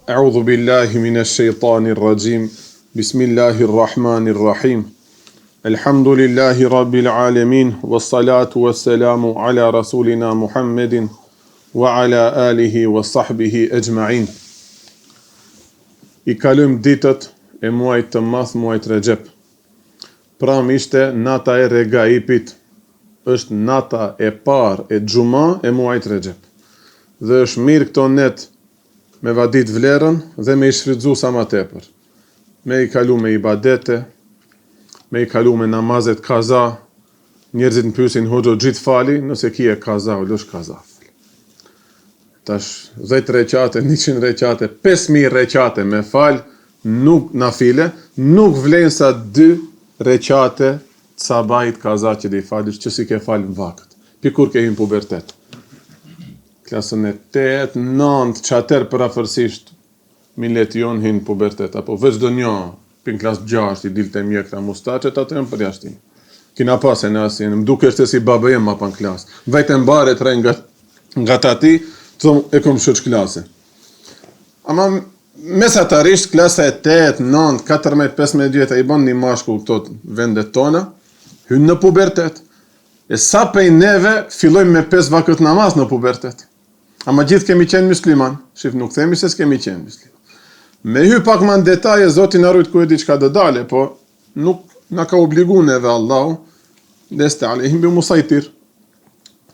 A'udhu billahi minash shaitanir rajim. Bismillahir rahmanir rahim. Alhamdulillahi rabbil alamin wassalatu wassalamu ala rasulina Muhammedin wa ala alihi wa sahbihi ajma'in. I kalojm ditët e muajit të madh, muajit Rexhep. Pram ishte nata e Regaipit, është nata e parë e xuma e muajit Rexhep. Dhe është mirë këto net me vadit vlerën dhe me i shfrytzu sa ma tepër. Me i kalu me ibadete, me i kalu me namazet kaza, njerëzit në pyesin hoxho gjithë fali, nëse ki e kaza o lësh kaza. Tash 10 reqate, 100 reqate, 5000 reqate me fal, nuk na file, nuk vlen sa 2 reqate sabajt kaza që dhe i falish, që si ke fal në vakët. Pikur ke hin pubertet. Klasën e 8, 9, qater për afërsisht millet jonë hinë pubertet, apo veç do një, pin klasë 6, i dilte mjekra mustaqet, ato jenë për jashtin. Kina pas e nasin, më duke është si babë jem ma pan klasë. Vajtë mbare të rejnë nga tati, të thomë e kom shëq klasë. Ama mesatarisht, klasa e 8, 9, 14, 15 vjetë, i ban një mashku këto vendet tona, hynë në pubertet. E sa pej neve, fillojmë me 5 vakët namaz në pubertet. Ama gjithë kemi qenë musliman, shif nuk themi se s'kemi qenë musliman. Me hy pak ma në detaje, Zoti na rujt ku e di qka dë dale, po nuk na ka obligu neve Allahu, dhe ste alehim bi musajtir.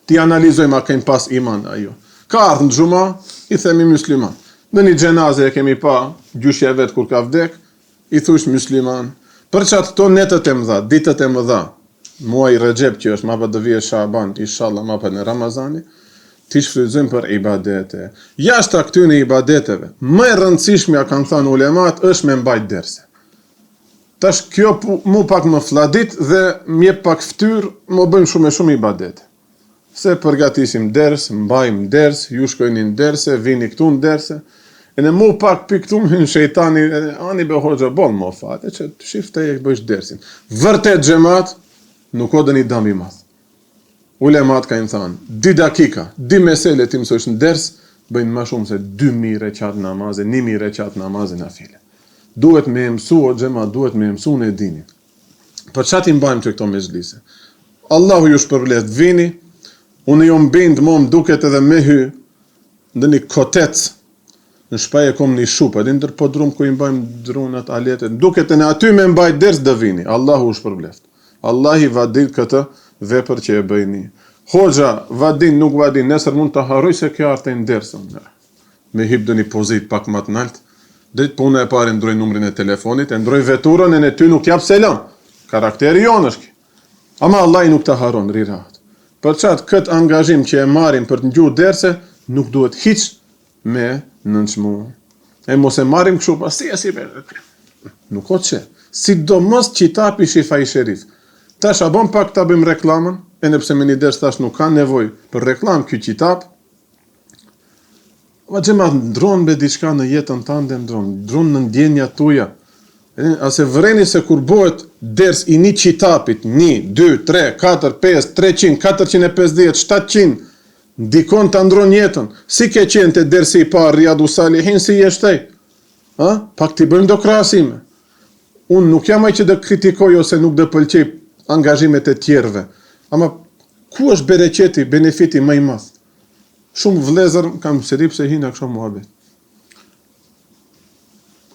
Ti analizojmë a kemi pas iman ajo. Ka ardhë në gjuma, i themi musliman. Në një gjenaze e kemi pa, gjyshje vetë kur ka vdek, i thush musliman. Për qatë to netët e më dha, ditët e më dha, muaj Rexhep që është, ma pa dëvije Shaban, inshallah ma pa në Ramazani, ti shfrytëzojmë për ibadete. Jashtë këtyne ibadeteve, më e rëndësishmja kanë thënë ulemat, është me mbajt derse. Tash kjo mu pak më fladit dhe mje pak ftyr, më bëjmë shumë ibadete. Se përgatisim ders, mbajmë ders, ju shkojnë në derse, vini këtu në derse, e në mu pak pi këtu më në shejtani, ani be hoxha bol më fate, që të shifte e bëjsh dersin. Vërtet xhamat, nuk o dhe një dam i madh. Ulemat ka im thënë, 2 dakika, 2 mesele ti mësojsh në ders, bëjnë ma shumë se 2000 reqat namaze, 1000 reqat namaze na file. Duhet me mësu o xhema, duhet me mësu në dinin. Për çati mbajmë që këto mezhlise. Allahu ju shpërblet vini, unë jo mbind mom duket edhe me hy, ndë një kotec, në shpaje kom një shupë, edhe ndër po drum ku i mbajmë drunat, aletet, duket e në aty me mbajt ders dë vini, Allahu ju shpërblet. Allah i vadin këtë vepër që e bëjni. Hoxha, vadin, nuk vadin, nesër mund të haroj se kjo artë e ndërësën. Me hip dë një pozit pak më të naltë, dritë punë e pare ndroj numrin e telefonit, e ndroj veturën e në ty nuk jap selam. Karakteri jonë është ki. Ama Allah i nuk të haron, rirat. Për qatë këtë angazhim që e marim për të ngjuar derse, nuk duhet hiq me nënçmu. E mos e marim këshu, pas si nuk o që. Si do mos qitapi Shifai Sherif. Tash a bon pak ta bëjmë reklamën, e nëpse me një ders tash nuk ka nevoj për reklam ky qitap. Ma gjema ndron be diçka në jetën tënde, ndron në ndjenja tuja. Ase vreni se kur bëhet ders i një qitapit, 1, 2, 3, 4, 5, 300, 450, 700, ndikon të ndron jetën. Si ke qenë të dersi i parë Riyadu Salihin, si jeshtej? Pak t'i bëjmë do krahasime. Unë nuk jam ai që dhe kritikoj ose nuk dhe pëlqej angazhimet e tjerve. Ama ku është bereqeti, benefiti më i madh? Shumë vëllezër kam sërip se hina kështu muhabet.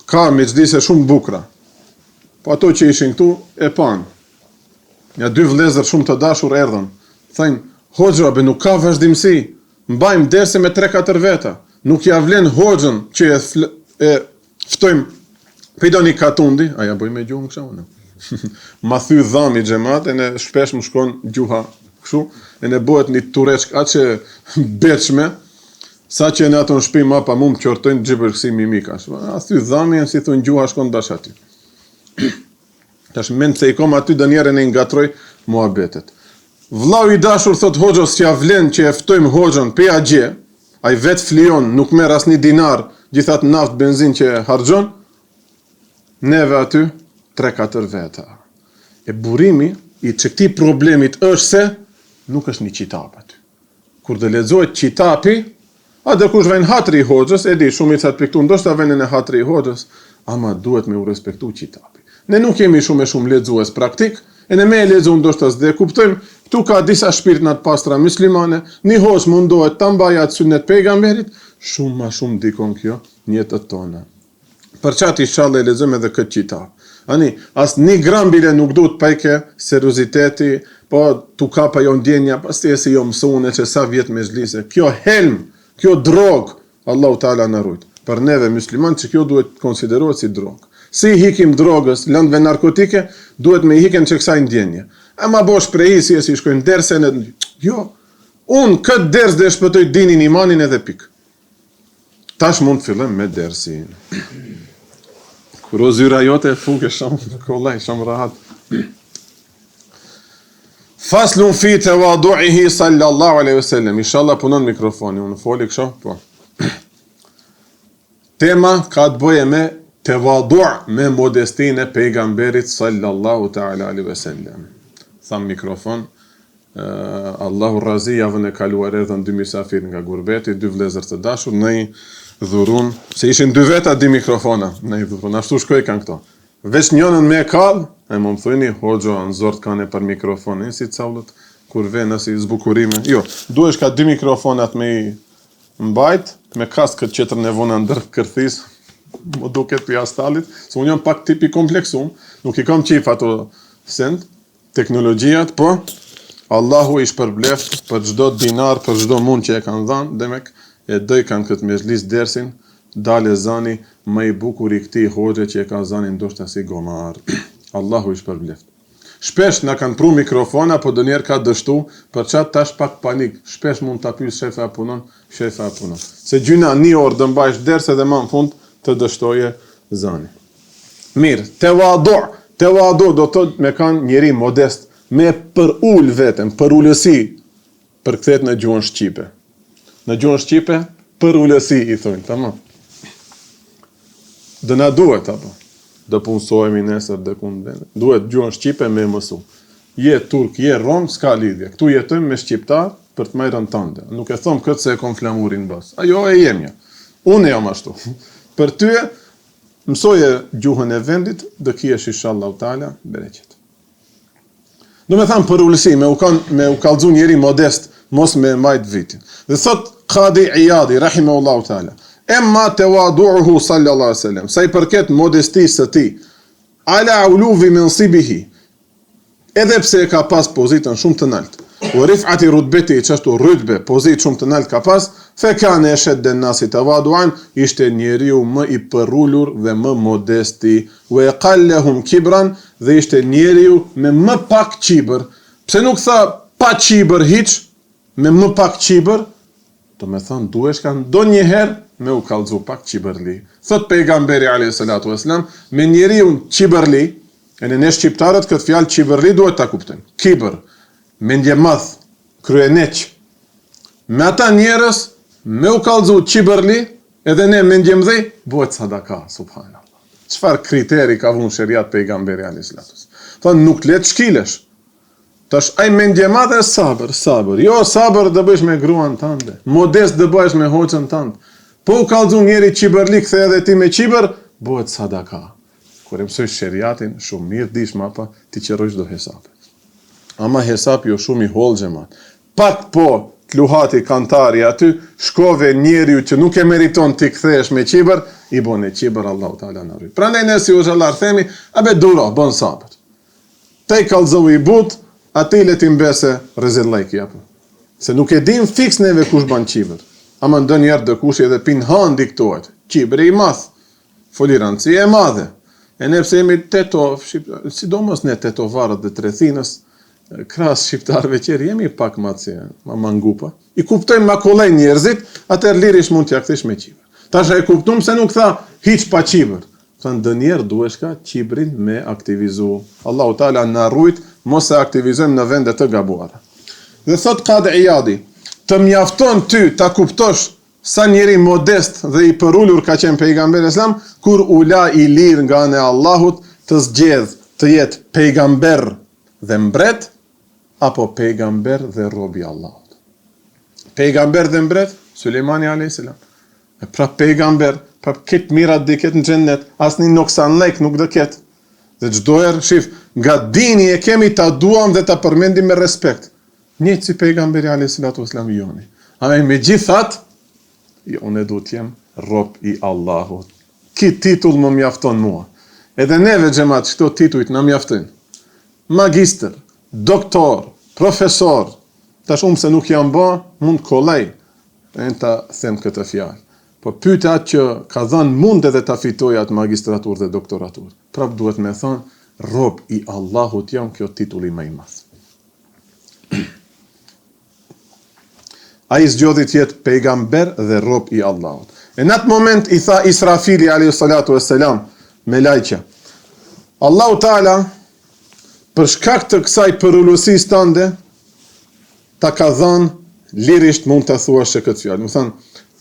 Ka mexhlise shumë bukra. Po ato që ishin këtu e pan. Ja 2 vëllezër shumë të dashur erdhën. Thajnë, hoxha be nuk ka vazhdimsi. Mbajmë derse me 3-4 veta. Nuk ja vlen hoxhën që e ftojmë pidoni katundi, a ja bëj me gjuhën kështu unë. Ma thy dhami xhamat, e ne shpesh më shkon gjuha kështu, e ne bëhet një tureçk atë beçme, sa që në ato në shtëpi ma pa mu më qortojnë gjibërkësi mimikash. A thy dhami, e si thon gjuha shkon bash aty. Tash mend se i kom aty dë njerën e ngatroj muhabetet. Vllau i dashur thot hoxhës që ja vlen që e ftojmë hoxhën pe agje, ai vet flion, nuk merr as 1 dinar, gjithat naft, benzin që harxhon, neve aty 3-4 veta. E burimi i që këti problemit është se nuk është një qitap aty. Kur dhe lexohet qitapi, A dikush vjen hatri i hoxhës, e di shumica të piktu ndoshta vjen në hatri i hoxhës, ama duhet me u respektu qitapi. Ne nuk jemi shumë lexues praktik, e ne me e lexojmë ndoshta s'de kuptojmë, këtu ka disa shpirtna të pastra muslimane, një hoxh mundohet ta mbajë atë sunet pejgamberit, shumë ma shumë dikon kjo në jetët tona. Për çat inshallah e lexojmë edhe këtë qitap. Ani, as një gram bile nuk duhet pajke serioziteti, po tu kapa jo ndjenja, pastaj se jo mësune që sa vjet me zhlise. Kjo helm, kjo drog, Allahu Taala na rujt. Për neve musliman që kjo duhet konsiderohet si drog. Si hikim drogës, lëndëve narkotike, duhet me hiken që kësaj ndjenje. Ama bosh prehi si e si shkojnë derse në... Jo, unë këtë ders dhe shpëtoj dinin imanin edhe pik. Tash mund të fillem me dersin. Kur o zyra jote fuke shumë kollaj, shumë rahat. Faslun fi tawadu'ihi sallallahu alaihi wasallam. Inshallah punon mikrofoni, unë foli kështu, po. Tema ka të bëje me tevadu' me modestinë e pejgamberit sallallahu ta'ala alaihi wasallam. Tham mikrofon. Allahu razi javën e kaluar erdhën 2 mysafir nga gurbeti, 2 vëllezër të dashur, në i dhurun, se ishin 2 veta 2 mikrofona, në i dhurun, ashtu shkoj kanë këto. Veç njënën me kall, e më thujni, hoxho, në zort kanë për mikrofonin, si callët, kur vena si zbukurime. Jo, duhesh ka 2 mikrofonat me i mbajt, me kaskët qëtër nevona ndër kërthis, më duket për jastalit, se unë jam pak tipi kompleksum, nuk i kam qif ato send, teknologjijat, po, Allahu i shpërbleft për çdo dinar, për çdo mund që e kanë dhënë, demek e doj kanë këtë mezhlis dersin, dale zani më i bukur i këtij hoxhe që e ka zani ndoshta si gomar. Allahu i shpërbleft. Shpesh na kanë pru mikrofona, po donjëherë ka dështu, për çat tash pak panik. Shpesh mund ta pyes shefa punon. Se gjyna 1 orë të mbajsh ders edhe më në fund të dështoje zani. Mirë, tevadu do të thotë me kanë njeri modest, me për ull vetëm, për ullësi, për këthet në gjuhën shqipe. Në gjuhën shqipe, për ullësi, i thojnë, tamam. Dë na duhet, apo, dë punësojmë i nesër, dë kundë vende. Duhet gjuhën shqipe me mësu. Je turk, je rom, s'ka lidhje. Këtu jetojmë me shqiptar për të majrën tënde. Nuk e thom këtë se e kom flamurin bas. Ajo e jemja. Unë jam ashtu. Për tyje, mësoje gjuhën e vendit, dë kiesh inshallah taala bereqet. Do me thamë për ullësi, me u kallëzu njeri modest, mos me majt vitin. Dhe thot Qadi Iyadi, rahimahullahu ta'ala, emma tawadu'uhu sallallahu alaihi wasallam, sa i përket modestisë së tij, ala uluvi mensibihi, edhe pse ka pas pozitën shumë të lartë, u rif'ati rutbeti, çashtu rutbe, pozitë shumë të lartë ka pas, fe kana ashadda an-nasi tawadu'an, ishte njeriu më i përullur dhe më modesti, wa qallahum kibran, dhe ishte njeriu me më pak qibër. Pse nuk tha pa qibër hiç, me më pak qibër, do me thonë duhesh ka ndonjëherë me u kallëzu pak qibërli. Thot pejgamberi alayhi salatu wasalam, me njeriu qibërli, e në ne shqiptarët këtë fjalë qibërli duhet ta kuptojmë. Kibër, mendje madh, kryeneq. Me ata njerëz me u kallëzu qibërli, edhe ne mendje mëdhej, bëhet sadaka, subhanallah. Çfarë kriteri ka vënë sheriat pejgamberi alayhis salam? Thonë nuk le të shkilesh. Tash ai mendje madhe sabër. Jo sabër do bësh me gruan tënde. Modest do bësh me hoxhën tënd. Po u kallëzu njëri qibërli kthe edhe ti me qibër, bëhet sadaka. Kur e mësoj sheriatin, shumë mirë dish më pa ti qërroj çdo hesap. Ama hesap jo shumë i holl xhamat. Pak po luhati kantari aty, shkove njeriu që nuk e meriton ti kthesh me qibër, i bën e qibër Allahu Taala na rrit. Prandaj ne si xhallar themi, abe duro, bën sabër. Te kallëzoi i but, atë le ti mbese rezellajki apo. Se nuk e dim fiks neve kush bën qibër. Ama ndonjëherë do kush edhe pinhan diktohet. Qibri i madh, folirancia e madhe. E ne pse jemi tetov, sidomos ne tetovarët dhe trethinës, krahas shqiptarëve qërë jemi pak ma mangupa. I kuptojmë ma kollaj njerëzit, atër lirish mund t'ja kthish me qibër. Tash e kuptum se nuk tha hiç pa qibër. Thënë dënjerë duhesh ka qibrin me aktivizu. Allahu Taala na rujt mos e aktivizojmë në vende të gabuara. Dhe thot Qadi Iyadi, të mjafton ty ta kuptosh sa njeri modest dhe i përullur ka qenë pejgamberi islam, kur ula i lirë nga ne Allahut të zgjedh të jetë pejgamber dhe mbret, apo pejgamber dhe robi Allahut. Pejgamber dhe mbret, Sulejmani a.s. Pra pejgamber, pra këtë mirat dhe këtë në xhennet, asnjë noksan lek nuk do ketë. Dhe çdo herë shif, nga dini e kemi ta duam dhe ta përmendim me respekt. Njëtë si pejgamberi a.s. joni. A me gjithat, unë du t'jem rob i Allahut. Ki titull më mjafton mua. Edhe neve xhamat, këto titujt na mjaftojnë. Magistër, doktor, profesor, tash unë se nuk jam bë, mund kollaj. E ta them këtë fjalë. Po pyeta atë që ka dhënë mund edhe ta fitoj atë magistraturë dhe doktoraturë. Prap duhet me thonë, rob i Allahut jam, kjo titulli më i madh. Ai zgjodhi të jetë pejgamber dhe rob i Allahut. E në atë moment i tha Israfili alayhi salatu wassalam me lajqe. Allahu Taala për shkak të kësaj përullësisë tënde ta ka dhënë lirisht mund të thuash se këtë fjalë. Do thënë,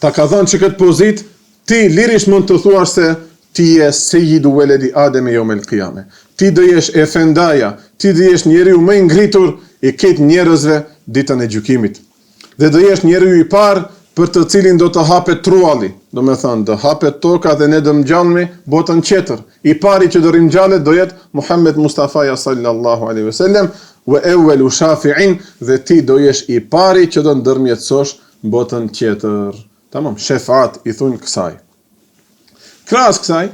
ta ka dhënë që këtë pozitë, ti lirisht mund të thuash se ti je seyyidu waladi Adem yawm al-qiyamah. Ti do jesh efendaja, ti do jesh njeriu më i ngritur i këtë njerëzve ditën e gjykimit. Dhe do jesh njeriu i parë për të cilin do të hapet trualli. Do me thënë, do hapet toka dhe ne do ngjallemi botën tjetër. I pari që do ringjallet do jetë Muhammed Mustafaja sallallahu alaihi wasallam wa awwalu shafi'in, dhe ti do jesh i pari që do ndërmjetësosh botën tjetër. Tamam, shefat i thunë kësaj. Krahas kësaj,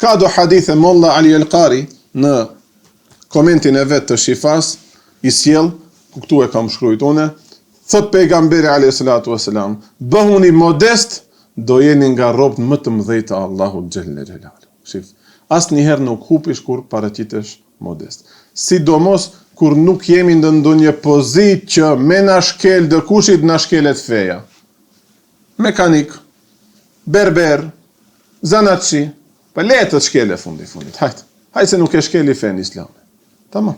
ka do hadithe Molla Ali al-Qari në komentin e vet të Shifas, i sjell, ku këtu e kam shkruajtur unë, thot pejgamberi alayhi salatu wasalam, bëhuni modest, do jeni nga robët më të mëdhenj të Allahut xhelle xhelalu. Shif, asnjëherë nuk hupish kur paraqitesh modest. Sidomos kur nuk jemi në ndonjë pozitë që me na shkel dëkushit na shkelet feja. Mekanik, berber, zanatçi, pa le të shkele fundit. Hajde se nuk e shkeli fen islame. Tamam.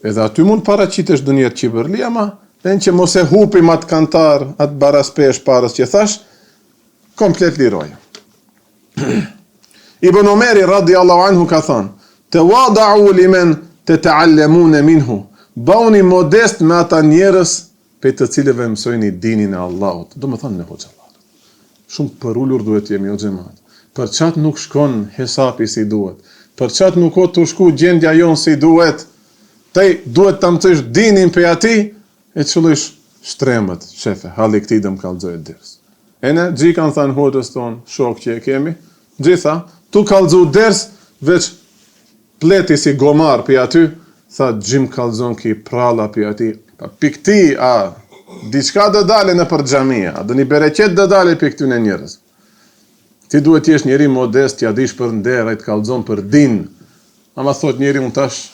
Edhe aty mund paraqitesh ndonjë çibërli, ama në që mos e hupim atë kantar, atë baraspesh parës që thash, komplet liroja. Ibn Omeri radiallahu anhu ka thënë, të wada'u limen të ta'allemune minhu, bëuni modest me ata njerës pe të cilëve mësojni dinin e Allahut. Do më thënë me hoxalat. Shumë përullur duhet jemi o xhamat. Për qatë nuk shkon hesapi si duhet. Për qatë nuk o të shku gjendja jonë si duhet. Tej duhet të mësojsh dinin pe ati, e qëllish shtremët, shefe, halli këti dhe më kalëzojë dërës. E ne, gji kanë thënë hodës tonë, shok që e kemi, gjitha, tu kalëzojë dërës, veç pleti si gomar për aty, tha gjim kalëzon ki prala për aty, për këti, diçka dhe dale në për xhamia, dhe një bereqet dhe dale për këty në njërës. Ti duhet jesh njeri modest, ja dish për ndera, i të kalëzon për din, ama thot njeri unë tash,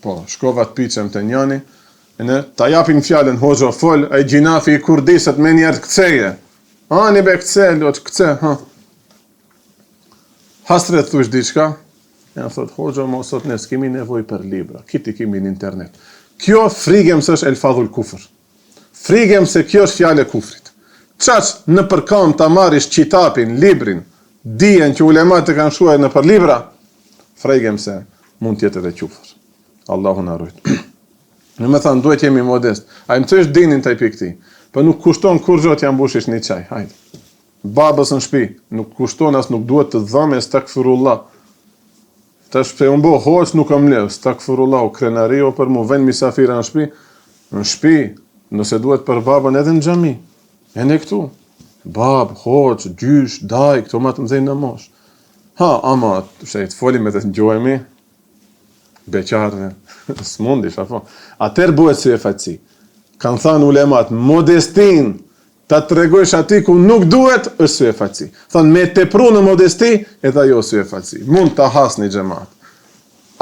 po, shkova të piqem të njani, ne ta japin fjalën hoxha fol, ai gjinafi i kurdisët me njerë këceje. Ani be këce, lot këce, ha. Hasret thush diçka, ja thot hoxha mos sot ne s'kemi nevojë për libra, kiti kemi në internet. Kjo frigem se është elfadhul kufër. Frigem se kjo është fjalë e kufrit. Çaç në përkam ta marrish qitapin, librin, dijen që ulemat të kanë shkruar në për libra, frigem se mund të jetë edhe kufër. Allahu na ruaj. Në me thanë, duhet jemi modest. A i më të është dinin të i pikti. Për nuk kushton kur gjot janë bushish një qaj. Hajde. Babës në shpi. Nuk kushton as nuk duhet të dhame stakfirullah. Ta shpe unë bo hoq nuk am lev. Stakfirullah o krenari o për mu ven misafira në shpi. Në shpi, nëse duhet për babën edhe në xhami. E ne këtu. Babë, hoq, gjysh, daj, këto ma të mëzej në mosh. Ha, ama, të folim e të ngjojemi. Beqarve, s'mundish, apo. Atër buhet si e fatësi. Kanë thënë ulemat, modestin ta tregojsh ati ku nuk duhet, është si e fatësi. Thënë, me tepru në modesti, edhe ajo si e fatësi. Mund ta has një xhamat.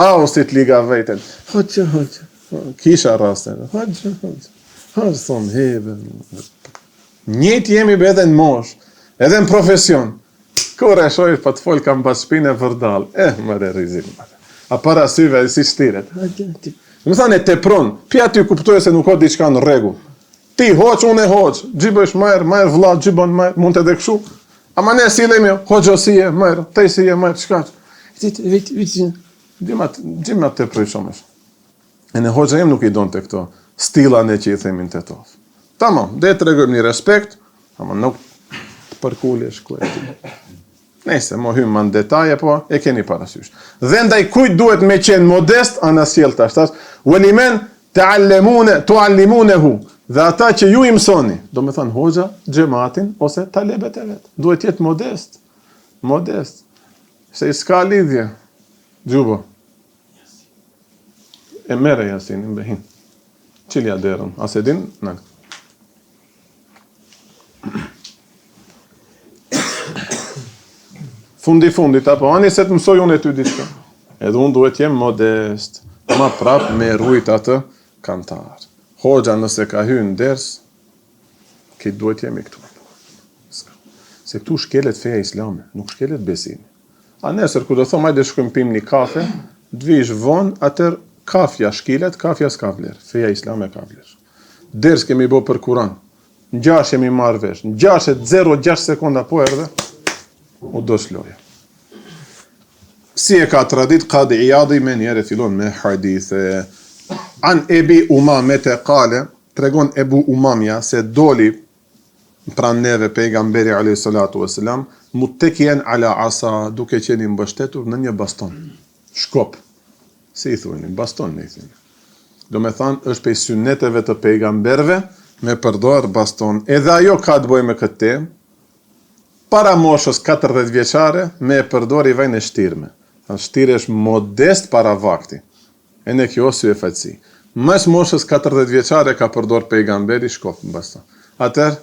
Au si t'liga veten. Hoqë. Kisha rasten. Hoqë. Thonë, hebe. Njëtë jemi be edhe në mosh, edhe në profesion. Kur e shojsh pa të folë kam pas shpinë e vërdal. Mëre rizim, a para syve si shtiret. Më thane tepron, pi aty kuptoj se nuk o diçka në rregull. Ti hoq, unë e hoq, gjibësh majrë vlla, gjibon majrë, mund të edhe këshu. Ama ne si lejme, hoqësie, majrë, tejsie, majrë, shkaq. Gjima të proj shumësh. E në hoqë jem nuk i donë të këto, stila ne që i themin të tofë. Tamam, dhe të regojmë një respekt, ama nuk të përkulesh ku e ti. Nëse mo hymë në detaje, po e keni parasysh. Dhe ndaj kujt duhet me qenë modest, anasjel të ashtas, walimen tuallimunehu, dhe ata që ju i mësoni, do me thënë hoxha, xhamatin, ose talebet e vetë. Duhet jetë modest. Modest. Se i s'ka lidhje. Gjubo. E mere Jasinin behin. Qilja derën. Ase din? Në. Fundit, apo ani se të mësoj unë e ty diçka. Edhe unë duhet jem modest. Ma prap me rujt atë kantar. Hoxha nëse ka hyrë në ders, këtë duhet jemi këtu. Se këtu shkelet feja islame, nuk shkelet besimi. A nesër, ku do thom, hajde shkojmë pim një kafe, dvish vonë, atër kafja shkilet, kafja s'ka vler. Feja islame ka vler. Ders kemi bo për Kur'an. Në 6 jemi marrë vesh. Në 0.6 sekonda po erdhe, u do shloja. Si e ka tradit, Qadi Iyadi me njerë fillon me hadithe. An Ebi Umamete kale, tregon Ebu Umamja se doli pran neve pejgamberi a.s. Muttekien ala asa, duke qeni mbështetur në një baston. Shkop. Si i thujni, baston me i thujni. Do me thanë, është pej syneteve të pejgamberve me përdor baston. Edhe ajo ka të bëjë me këtë temë, para moshës 40 vjeçare, me e përdor i vajnë e shtirme. Shtiresh modest para vakti. E ne kjo sy e faqësi. Mas moshës 40 vjeçare ka përdor pejgamberi shkop në baston. Atër,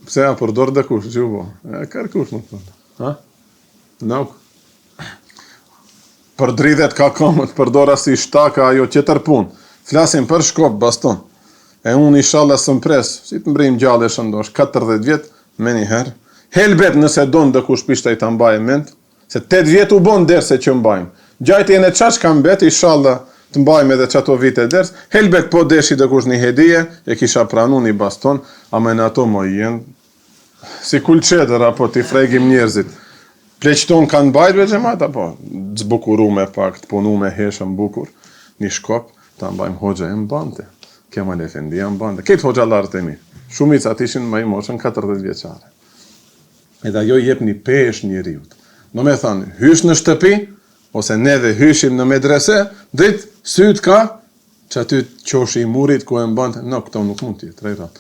pse a përdor dhe kush, gjubo? Kërkush më të ha? Nuk. Për dridhet ka komët, përdora si shtaka, ajo qëtër pun. Flasim për shkop, baston. E unë inshallah së mpres, si të mbrim gjallë e shëndosh, 40 vjet, me njëherë. Helbet nëse donë dhe kush pishtaj të mbaj ment, se 8 vjet u bon derse që mbajmë. Gjajti e në qash kam bet, inshallah të mbajmë edhe qato vite ders. Helbet po deshi dhe kush një hedije, e kisha pranu një baston, ama në ato mo jenë, si kul qeder, apo t'i fregim njerëzit. Pleqton kanë bajtve gjemat, apo zbukuru me pak, të punu me heshëm bukur, një shkop, ta mbajmë hoxha e mbante. Kemal Efendia mbante. Këtë hoxha lartë e mi. Shumicat ishin më i moshën 40 vjeçare. Edhe ajo jep një pesh njeriut. Do me thënë, hysh në shtëpi, ose neve hyshim në medrese, drit, syt ka, që aty qoshi i murit ku e mbante, no, këto nuk mund tjetë, rejrat.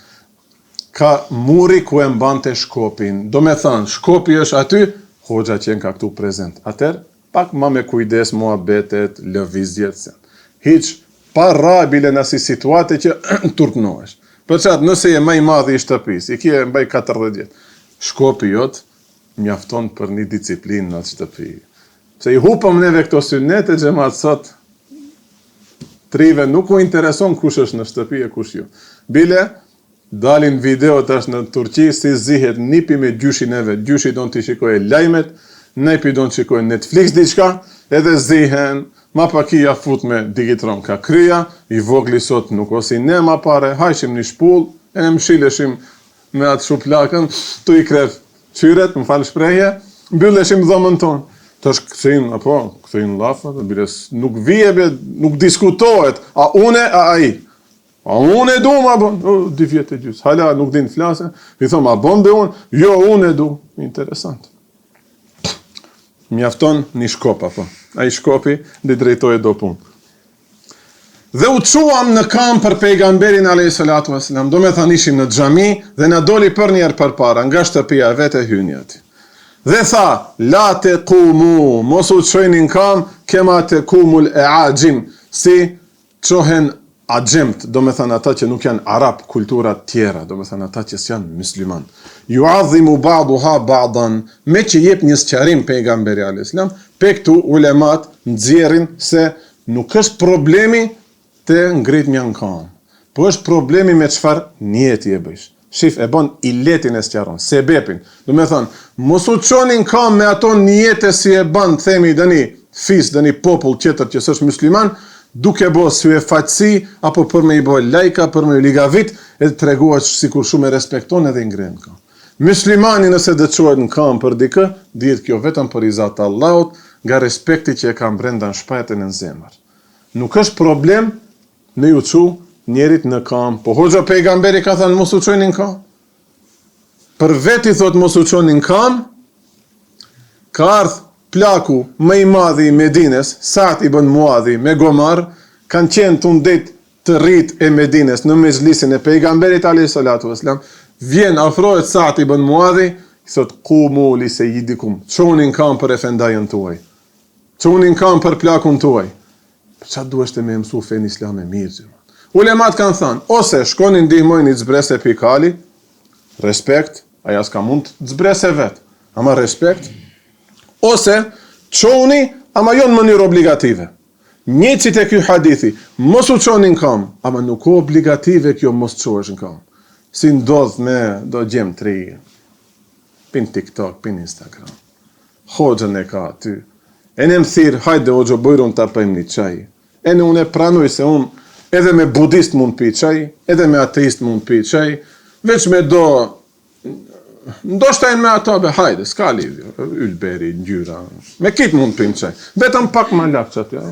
Ka muri ku e mbante shkopin. Do me thënë, shkopi është aty, hoxha qenë ka këtu prezent. Atër, pak ma me kujdes mua betet, lëvizjet sen. Hiq, pa rabile në si situate që turpnohesh. Për qatë, nëse je maj madhi i shtëpis, i kje mbaj 40 vjetë. Shkopi jot mjafton për një disciplinë në shtëpi. Se i hupëm neve këto synete xhamat sot, trive nuk u intereson kush është në shtëpi e kush jo. Bile, dalin video tash në Turqi si zihet nipi me gjyshin neve. Gjyshi don të shikojë lajmet, nepi don të shikojë Netflix diçka, edhe zihen, ma pakia fut me digitron ka krya, i vogli sot nuk osi ne ma pare, hajshim një shpull, e në mshileshim me atë shuplakën, tu i kref qyret, më falë shprejhe, mbylleshim dhomën tonë. Të është këthejnë lafët, nuk vije, nuk diskutohet, a une, a i. A une du, ma bon, 2 vjetë e gjysë, hala nuk din flase, i thom, a bon be unë, jo, une du, interesant. Mjafton një shkop, apo, a i shkopi, di drejtoj do punë. Dhe u quam në kam për pejgamberin a.s. Do me than ishim në xhami dhe na doli për njerë për para, nga shtëpia vete hynjati. Dhe tha, la te kumu, mos u qojnin kam, kema te kumul e ajim, si qohen agjimt, do me than ata që nuk janë arab, kulturat tjera, do me than ata që s'janë musliman. Ju adhimu ba'duha ba'dan, me që jep një sqarim pejgamberi a.s. Pe këtu ulemat nxjerrin se nuk është problemi të ngrit mja në kam. Po është problemi me qëfar njeti e bëjsh. Shif, e bon i letin e sqaron, sebepin. Do me thonë, mos u qonin kam me ato njete si e ban, themi dëni fis, dëni popull qëtër që sështë musliman, duke bo sy e faqësi, apo për me i bo lajka, për me i ligavit, edhe të reguat si kur shumë e respekton edhe i ngren kam. Muslimani nëse dëqohet në kam për dikë, dihet kjo vetëm për izat Allahut, nga respekti që e kam brenda në shpajtën e në zemër. Nuk është problem në ju qu njerit në kam. Po hoxha pejgamberi ka thënë mos u qojnë në kam. për veti thot mos u çonin kam, ka ardh plaku më i madhi i Medines, Sa'd ibn Muadhi me Gomar, kanë qenë të ndet të rrit e Medines në mezhlisin e pejgamberit alayhi salatu wasalam, vjen afrohet Sa'd ibn Muadhi, thot qumu li sayyidikum, çonin kam për efendajën tuaj. Çonin kam për plakun tuaj. Për çfarë duhesh të më mësu fen islam e mirë? Ulemat kanë thënë, ose shkonin ndihmojnë i zbrese pikali, respekt, aja s'ka mund të zbrese vet, ama respekt, ose çoni, ama jo në mënyrë obligative. Njëcit e ky hadithi, mos u çonin kam, ama nuk o obligative kjo mos çohesh në kam. Si ndodh me do gjem tri, pin TikTok, pin Instagram. Hoxhën e ka aty. E në më thirë, hajde o gjo bojron të apajmë një qaj. E në unë e pranoj se unë edhe me budist mund pi qaj, edhe me ateist mund pi qaj, veç me do shtajnë me ato, be hajde, s'ka lidhjo, ylberi, ngjyra, me kitë mund pim qaj. Betëm pak ma lak që aty,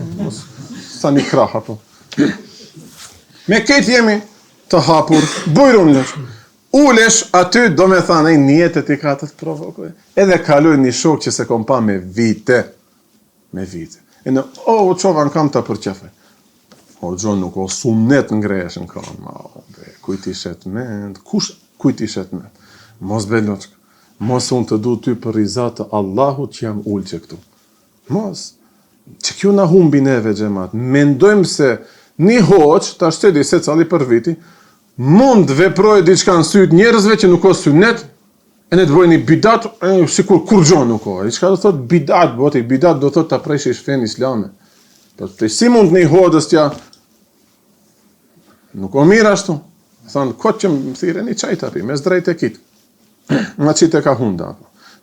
sa një kraha po. Me kitë jemi të hapur, bojron lësh. Ulesh aty, do me thane, njetet i ka të provokoj. Edhe kaloj një shok që se kom pa me vite. Me vite. E në, u qova në kam të përqefe. O, gjo nuk, o, sunet ngresh në kam. Kujt i shet mend, kujt i shet mend. Mos beloçk, mos unë të du ty për rizatë Allahu që jam ullë që këtu. Mos. Që kjo na humbi neve gjemat. Mendojmë se një hoq, ta shtedi se cali për viti, mund veproj diçka në syt njerëzve që nuk o sunet, e ne të bëjnë një bidat, sikur kur gjo nuk o. I qka do thot bidat, boti, bidat do thot të presh i shfen islame. Për si mund një hodës tja, nuk o mirë ashtu. Thonë, kot që më thire një qajt api, me zdrejt e kitë. Ma qitë e ka hunda.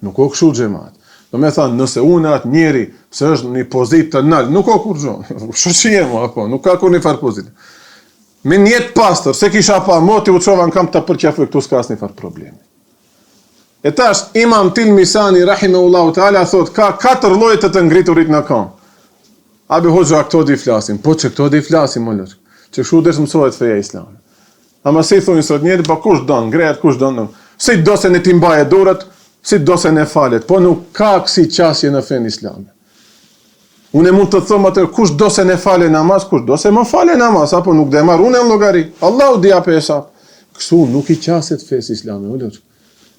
Nuk o këshu gjemat. Do me thonë, nëse unë atë njeri, se është një pozit të nalë, nuk o kur gjo. Shë që jemo, apo, nuk ka kur një farë pozit. Me njetë pastor, se kisha pa, moti u qova në kam të përqefu, këtu s'ka asë një farë problemi. E tash, Imam Tilmisani, rahimehullahu ta'ala, thot, ka 4 lloje të ngriturit në kam. Abi hoxha, këto di flasin. Po që këto di flasin, më lërë. Që shu desh mësohet feja islame. Ama si thonë sot njeri, pa kush donë, ngrejet kush donë. Si do se në timbaje durët, si do se në falet. Po nuk ka kësi qasje në fen islame. Unë mund të thëmë atë, kush do se në fale namaz, kush do se më fale namaz, apo nuk dhe marë, unë e në logari. Allahu dhja për esap. Kësu nuk I qaset fes islame, më lërë.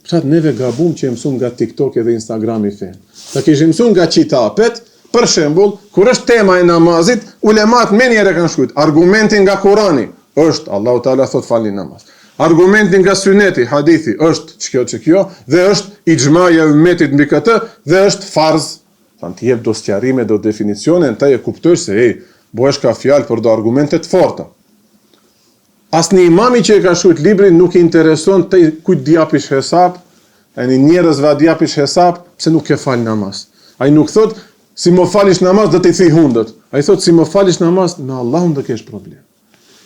Përshat neve gabum që e mësun nga TikTok edhe Instagram I fen. Ta kishë mësun nga qitapet, për shembull, kur është tema e namazit, ulemat me njëre kanë shkujt. Argumentin nga Kurani është, Allahu Teala thot falni namaz. Argumentin nga syneti, hadithi, është që kjo, dhe është ixhmaja e ummetit mbi këtë, dhe është farz. Tanë të jep do sqarime, do definicione, në ta e kuptoj se, bohesh ka fjalë për do argumentet forta. Asnjë imami që e ka shkruajtur librin nuk I intereson të kujt diapish hesap, ani njerëzve diapish hesap, pse nuk ke fal namaz. Ai nuk thot si më falish namaz do të I thij hundët. Ai thot si më falish namaz me Allahun do kesh problem.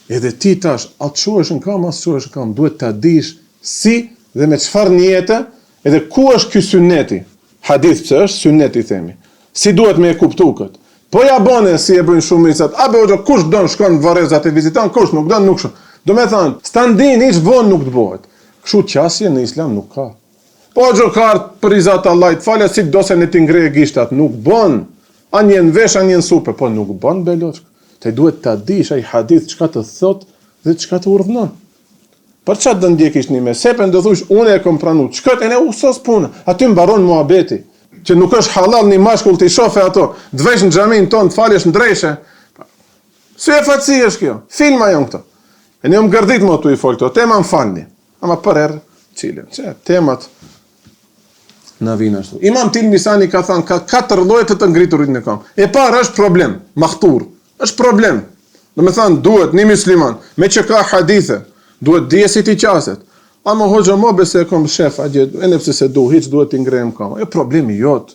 Edhe ti tash, atë shohesh në kam, as shohesh në kam, duhet ta dish si dhe me çfarë njete, edhe ku është ky syneti. Hadith pse është syneti themi. Si duhet me e kuptu këtë. Po ja bone si e bëjnë shumicat, a be kush don shkon në Varrezat e viziton, kush nuk don nuk shkon. Do me thënë, standin ish vonë nuk të bëhet. Kështu qasje në islam nuk ka. Po gjokartë për izat Allah, të falja si do se në të ngreje gishtat, nuk bon. A njën vesh, a njën supe, po nuk bon beloçk. Te duhet të dish ai hadith çka të thot dhe çka të urdhnon. Për çfarë do ndjekish një mesepen, do thush unë e kam pranuar. Çka e ne usos punë. Aty mbaron muhabeti. Që nuk është halal një mashkull të I shofe ato, të vesh në xhamin ton, të falësh ndreshe. Si e fatësi është kjo? Filma janë këto. E ne më gërdit më tu I fol këto, tema më falni. Ama për erë, cilën. Që temat në vinë ashtu. Imam Tilmisani ka thënë, ka 4 lloje të ngriturit në kam. E para është problem, mahtur. Është problem. Do me thënë, duhet një musliman, me që ka hadithe, duhet dije si ti qaset. Ama hoxha mo bese e kom shef, e nepse se hiç duhet t'i ngrejmë kam. Ajo problemi jot.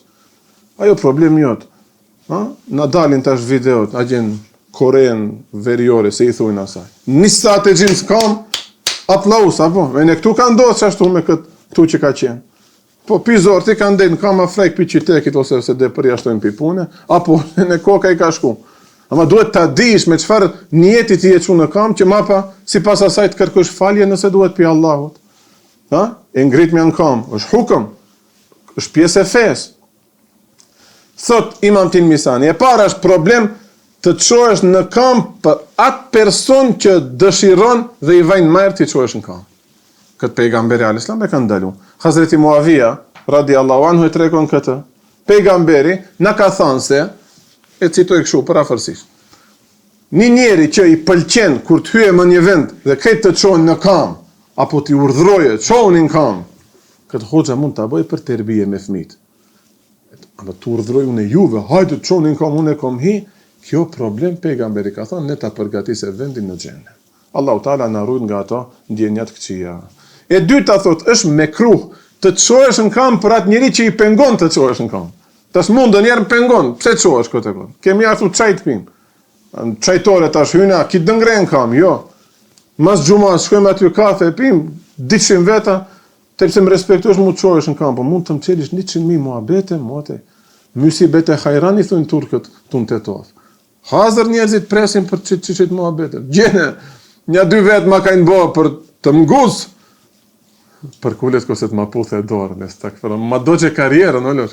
Ajo problemi jot. Na dalin tash videot, a gjen Koren veriore, se I thujnë asaj. Nisa të gjinë s'kam, aplaus, apo? E ne këtu ka ndodhë që ashtu me këtu që ka qenë. Po pizor, ti ka ndejnë kama frek për qitekit, ose se dhe për jashtojnë për pune, apo në koka I ka shku. Ama duhet ta dish me çfarë njeti ti e çu në kam, që mapa si pas asaj të kërkosh falje nëse duhet për Allahut. e ngritmja në kam, është hukëm, është pjesë e fesë. Thot Imam Tilmisani, e para është problem të çohesh në kam për atë person që dëshiron dhe i vajnë majrë të çohesh në kam. Këtë pejgamberi al-Islam e ka ndalu. Hazreti Muavija, radiallahu anhu, e tregon këtë. Pejgamberi na ka thënë se, e citoj kështu për afërsisht. Një njeri që i pëlqen kur të hyje në një vend dhe këtë të çohen në kam, apo t'i urdhroje, çohuni në kam, këtë hoxha mund ta bëj për terbije me fëmijët. Ama të urdhroj unë juve, hajde të çohuni në kam, unë e kam hi, kjo problem pejgamberi ka thënë, ne ta përgatisë vendin në xhenet. Allahu Taala na ruaj nga ato ndjenjat këqija. E dyta thot, është mekruh të çohesh në kam për atë njeri që i pengon të çohesh në kam. Tas mund ndonjëherë pengon, pse çohesh këtë kam? Kemi ardhur çaj të pim. Çajtore tash hyna, ki dëngren kam, jo. Mas xhumas shkojmë aty kafe e pim, 200 veta, tepse më respektosh mu çohesh në kam, po mund të më çelish 100.000 muhabete, mote. Musibete hajrani thon turkët, tun tetov. Hazër njerëzit presin për çit muhabete. Gjene, një 2 vet ma kanë bë për të mgus. Për kulet ko se të ma puthe dorën, e stakfërën. Ma do që karierën, ollër.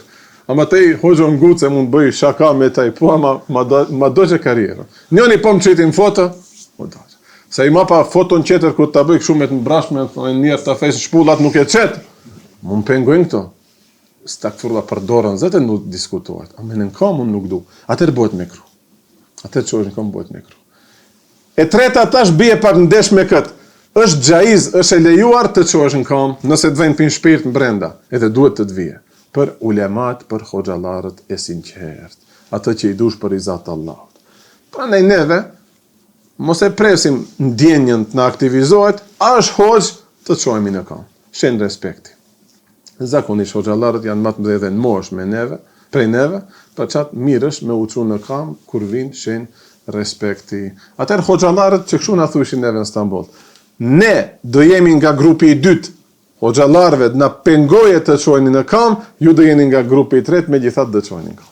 Ama tej hoxo nguce mund bëj shaka me taj, po ama ma do që karierën. Njoni po më qitin foto, o do që. Se i ma pa foton qeter ku të bëj këshu me të mbrashme, njerë të fejse shpullat nuk e qetë. Mu më pengojnë këto. Stakfërla për dorën, zete nuk diskutohet. A me në kam unë nuk du. Atër bëhet me kru. Atër që është në kam bëhet me kru. E treta tash bie pak ndesh me këtë. Është xhaiz, është e lejuar të çohesh në kam, nëse të vjen pin shpirt në brenda, edhe duhet të vije. Për ulemat, për hoxhallarët e sinqert, atë që i dush për izat Allahut. Prandaj neve mos e presim ndjenjën të na aktivizohet, a është hoxh të çohemi në kam. Shen respekti. Zakonisht hoxhallarët janë më të mëdhenj në moshë me neve, prej neve, për çat mirësh me u çu në kam kur vin shen respekti. Atëherë hoxhallarët që kshu na thoshin neve në Stamboll. Ne do jemi nga grupi i dytë, hoxhallarëve na pengoje të çoheni në kam, ju do jeni nga grupi i tretë, megjithatë do çoheni në kam.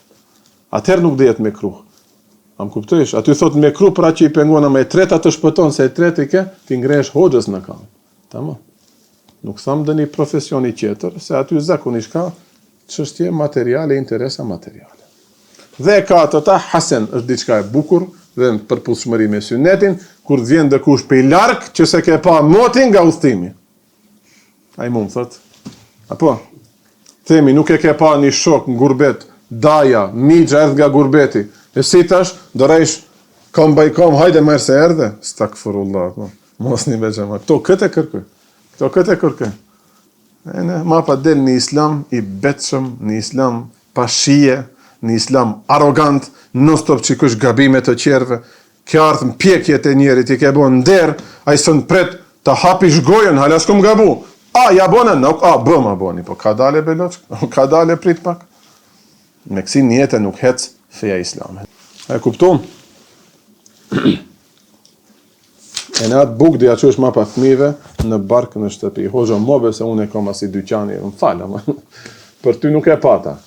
Atëherë nuk do jetë me kruh. Am kuptosh? Aty thot me kruh për atë që i pengon, ama e treta të shpëton se e tretë ke ti ngresh hoxhës në kam. Tamam. Nuk tham dëni profesioni tjetër, se aty zakonisht ka çështje materiale, interesa materiale. Dhe e katërta, hasen, është diçka e bukur dhe në përputhshmëri me sunetin, kur vjen dikush pe larg që se ke pa motin nga udhëtimi. Ai mund thot, apo themi nuk e ke pa një shok në gurbet, daja, mixha erdh nga gurbeti. E si tash, do rresh kom baj kom, hajde merr se erdhe. Stakfirullah. Mos një veçama. Kto këtë kërkoj. Ne ma pa del në islam i betshëm, në islam pa shije, në islam arrogant, non stop çikush gabime të qerve. Kjo ardh në pjekjet e njerit, i ke bon nder, a i sën pret të hapish gojën, hala s'kom gabu. A, ja bonën, nuk, a, bëma boni, po ka dale beloq, ka dale prit pak. Me kësi njete nuk hec feja islame. E kuptum? E në atë buk dhe ja që është ma pa fmive në barkë në shtëpi. Hoxha mobe se unë e kom asi dyqani, më falë, për ty nuk e pata.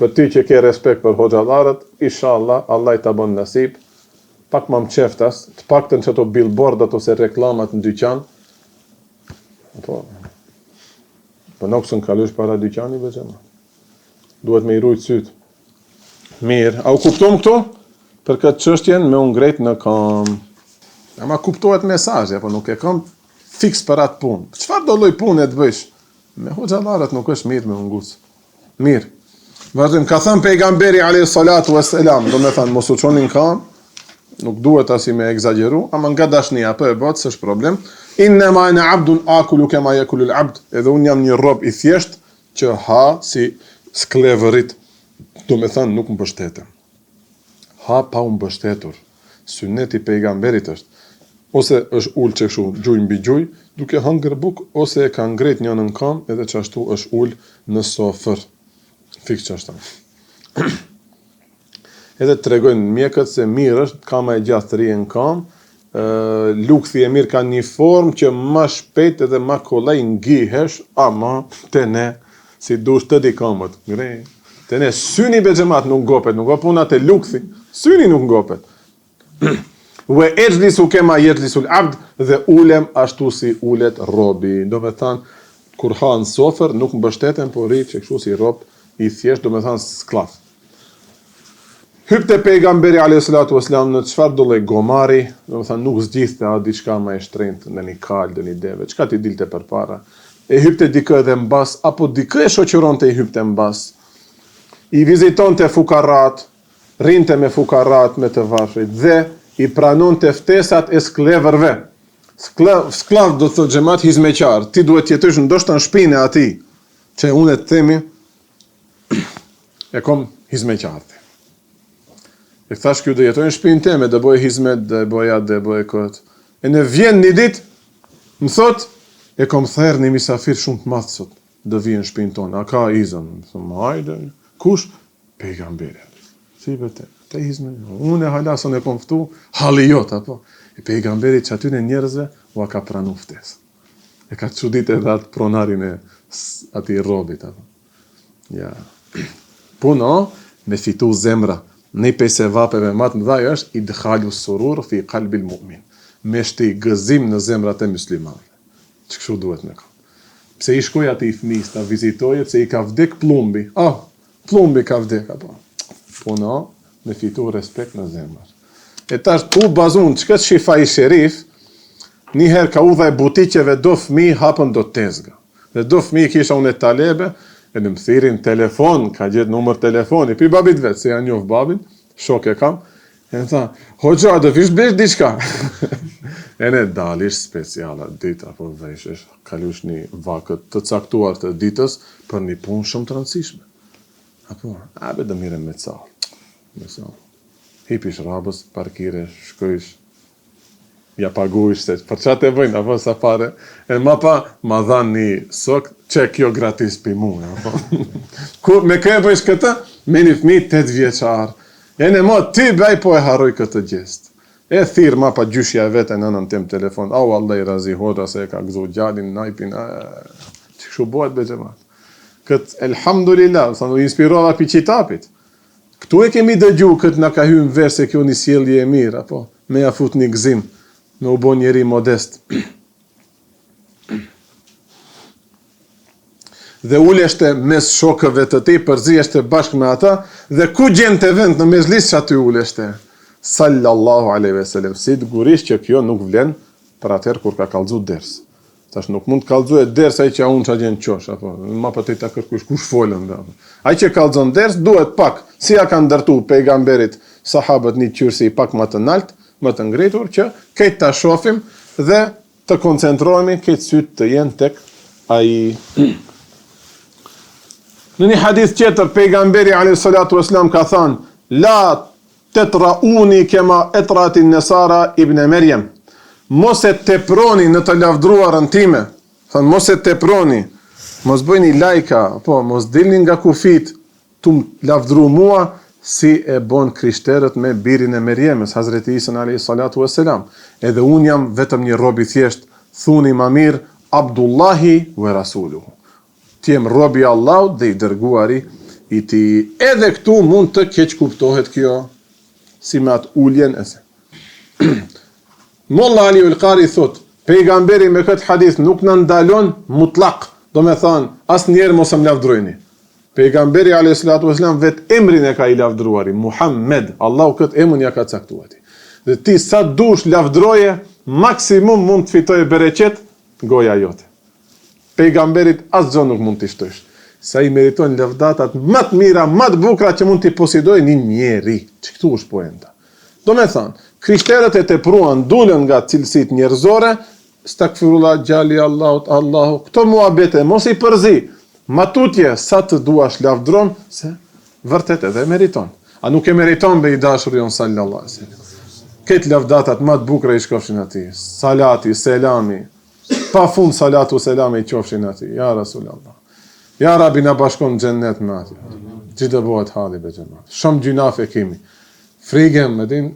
Për ty që ke respekt për hoxhallarët, inshallah, Allah i ta bon nasip, pak më qeftas, të paktën që ato billboardat ose reklamat në dyqan, po nuk së në kalush para dyqani, bëgjema. Duhet me i rujtë sytë. Mirë, a u kuptom këto? Për këtë çështjen me unë ngrejt në kam. Ama kuptohet mesazhi, apo nuk e kam fiks për atë punë. Çfarë do lloj pune të bësh? Me hoxhallarët nuk është mirë me ungus. Mirë. Vazhdim, ka thënë pejgamberi alayhi salatu wassalam, do me thënë mos u çonin kam, nuk duhet asi me egzageru, ama nga dashnia për e botë, s'është problem. Innama ana abdun akulu kama yakulu al-abd, edhe unë jam një rob i thjesht që ha si sklevërit, do me thënë nuk më mbështetem. Ha pa u mbështetur. Suneti pejgamberit është, ose është ullë që kështu gjuj mbi gjuj, duke hëngër buk, ose e ka ngret një në kam, edhe që ashtu është ullë në sofër. Fiks që ashtu. Edhe të regojnë mjekët se mirë është, kama e gjathëri në kam, lukthi e mirë ka një formë që ma shpejt edhe ma kolej ngihesh, ama të ne, si dush të di kamët, të ne, syni be gjemat nuk ngopet, nuk o punat e lukthi, syni nuk ngopet. Ve ejlisu kema ejlisu l'abd, dhe ulem ashtu si ulet robi. Do me thanë, kur ha në sofër, nuk mbështeten, por rrit që kështu si rob i thjesht, do me thënë sklav. Hypte pejgamberi a.s. në çfarë do lloj gomari, do me thënë nuk zgjidhte a diçka më e shtrenjtë në një kal, në një deve, çka ti dilte përpara. E hypte dikë edhe mbas, apo dikë e shoqëronte i hypte mbas. I vizitonte fukarrat, rinte me fukarrat, me të varfrit dhe i pranonte ftesat e skleverve. Sklav do të thotë xhamat hizmeqar, ti duhet të jetosh ndoshta në shtëpinë e atij, që unë të themi e kom hizmeqarti. E thash kjo do jetojnë në shtëpinë time, do bëj hizmet, do bëj atë, do bëj këtë. E në vjen një ditë, më thot, e kom therr një misafir shumë të madh sot, do vjen në shtëpinë tonë. A ka izën? Them, hajde. Kush? Pejgamberi. Si vetë. Te hizmet. Unë halasën e kom ftu, halli jot apo. E pejgamberi që aty në njerëzve u ka pranu ftesë. E ka çuditë edhe atë pronarin e atij robit apo. Ja. Puno me fitu zemra. Në pesë vapeve më të mëdha është idkhalu surur fi qalbi al-mu'min. Me shti gëzim në zemrat e muslimanëve. Ç'kështu duhet me ka. Pse i shkoj aty i fëmijës ta vizitoje, pse i ka vdek plumbi. Plumbi ka vdek apo. Puno me fitu respekt në zemër. E tash tu bazun çka shifa i sherif, një herë ka udhaj butiqeve do fëmijë hapën do tezga. Dhe do fëmijë kisha unë talebe, e në më thirin telefon, ka gjithë numër telefoni, pi babit vetë, se janë njohë babin, shok e kam, e në tha, hoxha, do vish blesh diçka. E në dalish speciala ditë, apo veshësh, kalush një vakët të caktuar të ditës, për një punë shumë të rëndësishme. Apo, abe dë mire me ca. Hipish rabës, parkire, shkojsh, ja paguish se për çat e vojnë apo sa pare. E ma pa ma dhan një sok, që kjo gratis pi mua apo. Kur me kë e bësh këtë? Me një fëmijë 8 vjeçar. E në mo ti bëj po e harroj këtë gjest. E thirr ma pa gjyshja e vetë në nënën tim telefon. Au Allah i razi hoda se e ka gëzu gjalin najpin. Që kështu bëhet be xhamat. Kët elhamdulillah, sa u inspirova pi qitapit. Këtu e kemi dëgju këtë na ka hyrë vesh se kjo një sjellje e mirë apo me ja fut një gëzim. Me u bo njeri modest. Dhe uleshte mes shokëve të ti, përziheshte bashkë me ata, dhe ku gjenë të vend në mezhlis që aty uleshte. Sallallahu aleyhi ve sellem. Sigurisht që kjo nuk vlen për atëherë kur ka kallëzu ders. Tash nuk mund të kallëzu e ders ai që unë që gjenë qosh, apo ma për të ta kërkush kush folën. Ai që kallëzon ders duhet pak, si ja ka ndërtu pejgamberit sahabët një qyrsi pak më të nalt, më të ngritur, që këtë ta shofim dhe të koncentrohemi, këtë sytë të jenë tek ai. Në një hadith tjetër, pejgamberi a.s. ka thënë, la tetrauni kema etratin nesara ibn Merjem. Mos e teproni në të lavdruarën time. Thënë, mos e teproni. Mos bëjni lajka, po, mos dilni nga kufit, tu lavdru mua, si e bon krishterët me birin e Merjemës, Hazreti Isa a.s. Edhe unë jam vetëm një robi thjesht, thuni ma mirë, Abdullahi ve Rasuluhu. Ti jem robi Allahut dhe i dërguari i ti. Edhe këtu mund të keq kuptohet kjo, si me atë uljen e se. Molla Ali Ulqari thot, pejgamberi me këtë hadith nuk në ndalon mutlak, do me thonë, as njerë mos më lavdrojni. Pejgamberi a.s. vetë emrin e ka i lavdruari, Muhammed, Allahu këtë emrin ja ka caktuati. Dhe ti sa dush lavdroje, maksimum mund të fitoj bereqet goja jote. Pejgamberit as gjë nuk mund të shtojsh. Sa i meritojnë lavdatat më të mira, më të bukura që mund të posidojë një njeri. Që këtu është poenta. Do me thonë, krishterët e tepruan, dulën nga cilësit njerëzore, stakfirullah, gjali Allahut, Allahu, këto muhabete, mos i përzi. Matutje, sa të duash lavdron, se vërtet edhe meriton. A nuk e meriton be i dashur jon sallallahu alaihi wasallam. Këtë lavdatat më të bukura i shkofshin atij. Salati, selami, pa fund salatu selami i qofshin atij. Ja Rasulullah. Ja Rabbi na bashkon në xhennet me atij. Gjithë bëhet halli be xhamat. Shumë gjunafe kemi. Frigem me din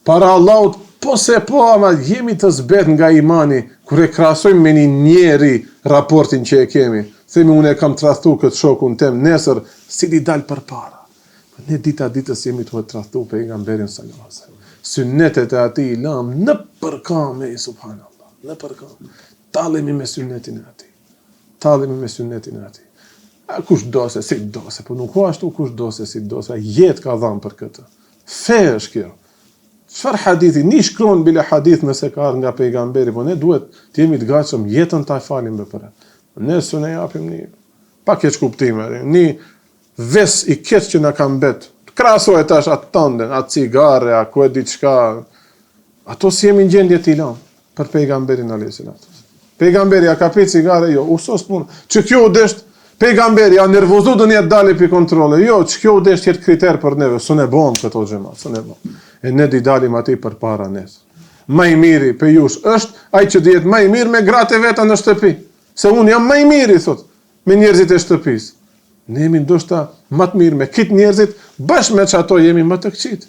para Allahut, po se po ama jemi të zbet nga imani kur e krahasojmë me një njeri raportin që e kemi. Themi unë e kam tradhtu këtë shokun tem, nesër si li dal përpara. Ne dita ditës jemi të tradhtu pejgamberin sallallahu alaihi wasallam. Sunnetet e atij i lam në përkame, subhanallah, në përkame. Tallemi me sunnetin e atij. tallemi me sunnetin e atij. Kush do se si do se, po nuk ka ashtu kush do se si do se, jetë ka dhënë për këtë. Fe është kjo. Çfarë hadithi? Ni shkruan bile hadith nëse ka ardhur nga pejgamberi, po ne duhet të jemi të gatshëm jetën ta falim me për. Ne s'u ne japim ni pa keq kuptime, ni ves i keq që na ka mbet. Krahasohet tash atë tënden, atë cigare, a ku e di çka. Ato si jemi në gjendje të ilon për pejgamberin alayhis salam. Pejgamberi a ka pi cigare, jo, usos punë. Që kjo u desht pejgamberi a nervozu do një dalë pi kontrole. Jo, që kjo u desht jetë kriter për neve. Së ne bom këto xhema, së ne bom. E ne di dalim ati për para nes. Ma i miri për jush është ai që dihet ma i mirë me gratë veta në shtëpi. Se unë jam ma i miri, thot, me njerëzit e shtëpis. Ne jemi ndoshta më të mirë me kitë njerëzit, bashkë me që ato jemi më të këqit.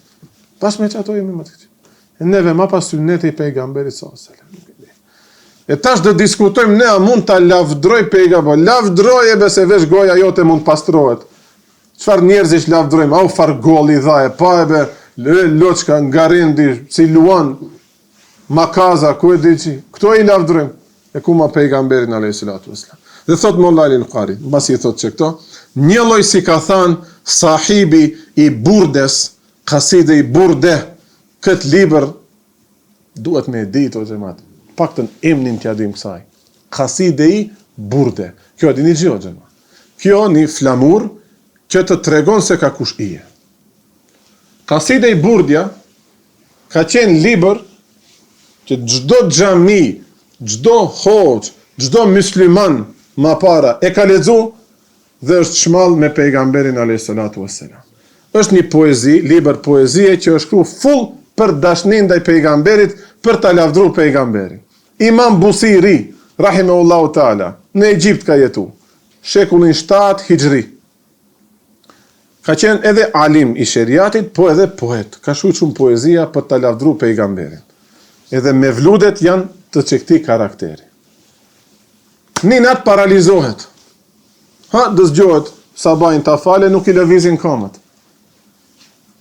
Bashkë me që ato jemi më të këqit. E neve ma pas sunneti i pejgamberit sallallahu alaihi wasallam. E tash do diskutojmë ne a mund ta lavdroj pejgamberin. Lavdroje bese vesh goja jote mund pastrohet. Çfarë njerëzish lavdrojmë? Au fargolli dhaje, pa e be loçka nga rendi, si luan makaza, ku e di që. Këto i lavdrojmë. E ku ma pejgamberin alayhis salatu wasallam. Dhe thot Molla al-Qari, mbasi i thot që këto, një lloj si ka thënë sahibi i Burdes, kaside i Burde, këtë libër duhet me ditë o xhamat. Paktën emrin t'ja dim kësaj. Kaside i Burde. Kjo dini gjë o xhamat. Kjo një flamur që të tregon se ka kush ije. Kaside i Burdja ka qenë libër që çdo xhami, çdo hoxh, çdo musliman ma para e ka lexu dhe është shmall me pejgamberin alayhis salatu wassalam. Është një poezi, libër poezie që është shkruar full për dashnin ndaj pejgamberit, për ta lavdruar pejgamberin. Imam Busiri, rahimahullahu taala, në Egjipt ka jetu, shekullin 7 Hijri. Ka qenë edhe alim i sheriatit, po edhe poet. Ka shkruar shumë poezia për ta lavdruar pejgamberin. Edhe mevludet janë të çekti karakteri. Një natë paralizohet. Dëzgjohet, sabahin ta fale, nuk i lëvizin kamët.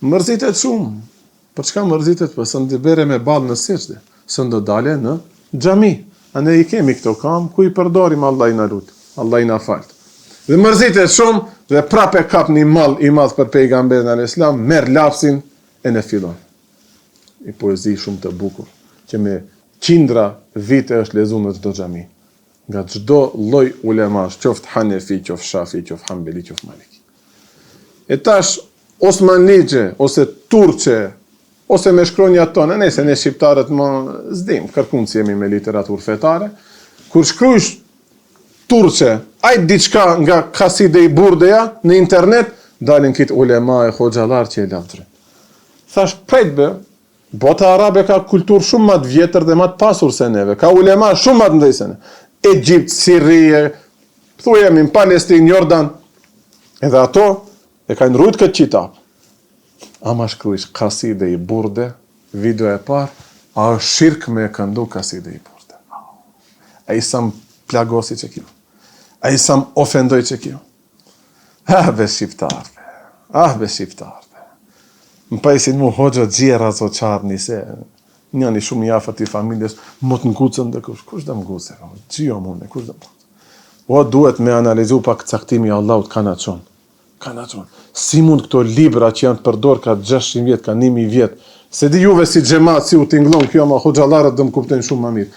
Mërzitet shumë. Për çka mërzitet? Për së ndibere me balë në sirçde. Së ndë dale në xhami. A ne i kemi këto kamë, ku i përdorim Allah i na lut, Allah i na falt. Dhe mërzitet shumë, dhe prape kap një mall i madh për pejgamberin alayhis salam, merr lapsin e ne fillon. I poezi shumë të bukur, që me qindra vite është lexuar në çdo xhami. Nga çdo lloj ulemash, qoftë Hanefi, qoftë Shafi, qoftë Hanbeli, qoftë Maliki. E tash osmanligje, ose turqe, ose me shkronja tonë, nëse ne shqiptarët më zdim, kërkun si jemi me literaturë fetare, kur shkrujsh turqe, ajt diçka nga kaside i Burdeja në internet, dalin kitë ulema e hoxhallar që e lavdrin. Thash prejtbe, bota arabe ka kulturë shumë më të vjetër dhe më të pasur se neve, ka ulema shumë më të mëdhenj se ne. Egjipt, Sirie, thujemi në Palestinë, Jordan, edhe ato e kanë rrujt këtë qitap. Ama shkrujsh kaside i Burde, video e par, a është shirk me e këndu kaside i Burde. A i sa më plagosi që kjo. A i sa më ofendoj që kjo. Be shqiptarve. Be shqiptarve. Më pajsin mu hoxha gjera zo qarni se njëni shumë jafët i familjes, më të ngucën dhe kush dhe më ngucë? Gjio mune, kush dhe më ngucë? O, duhet me analizu pak caktimi Allahut kana qonë. Kana qonë. Si mund këto libra që janë të përdor ka 600 vjetë, ka 1000 vjetë, se di juve si xhemat, si u tinglon kjo, ma hoxhallarët dhe më kuptojnë shumë më mirë.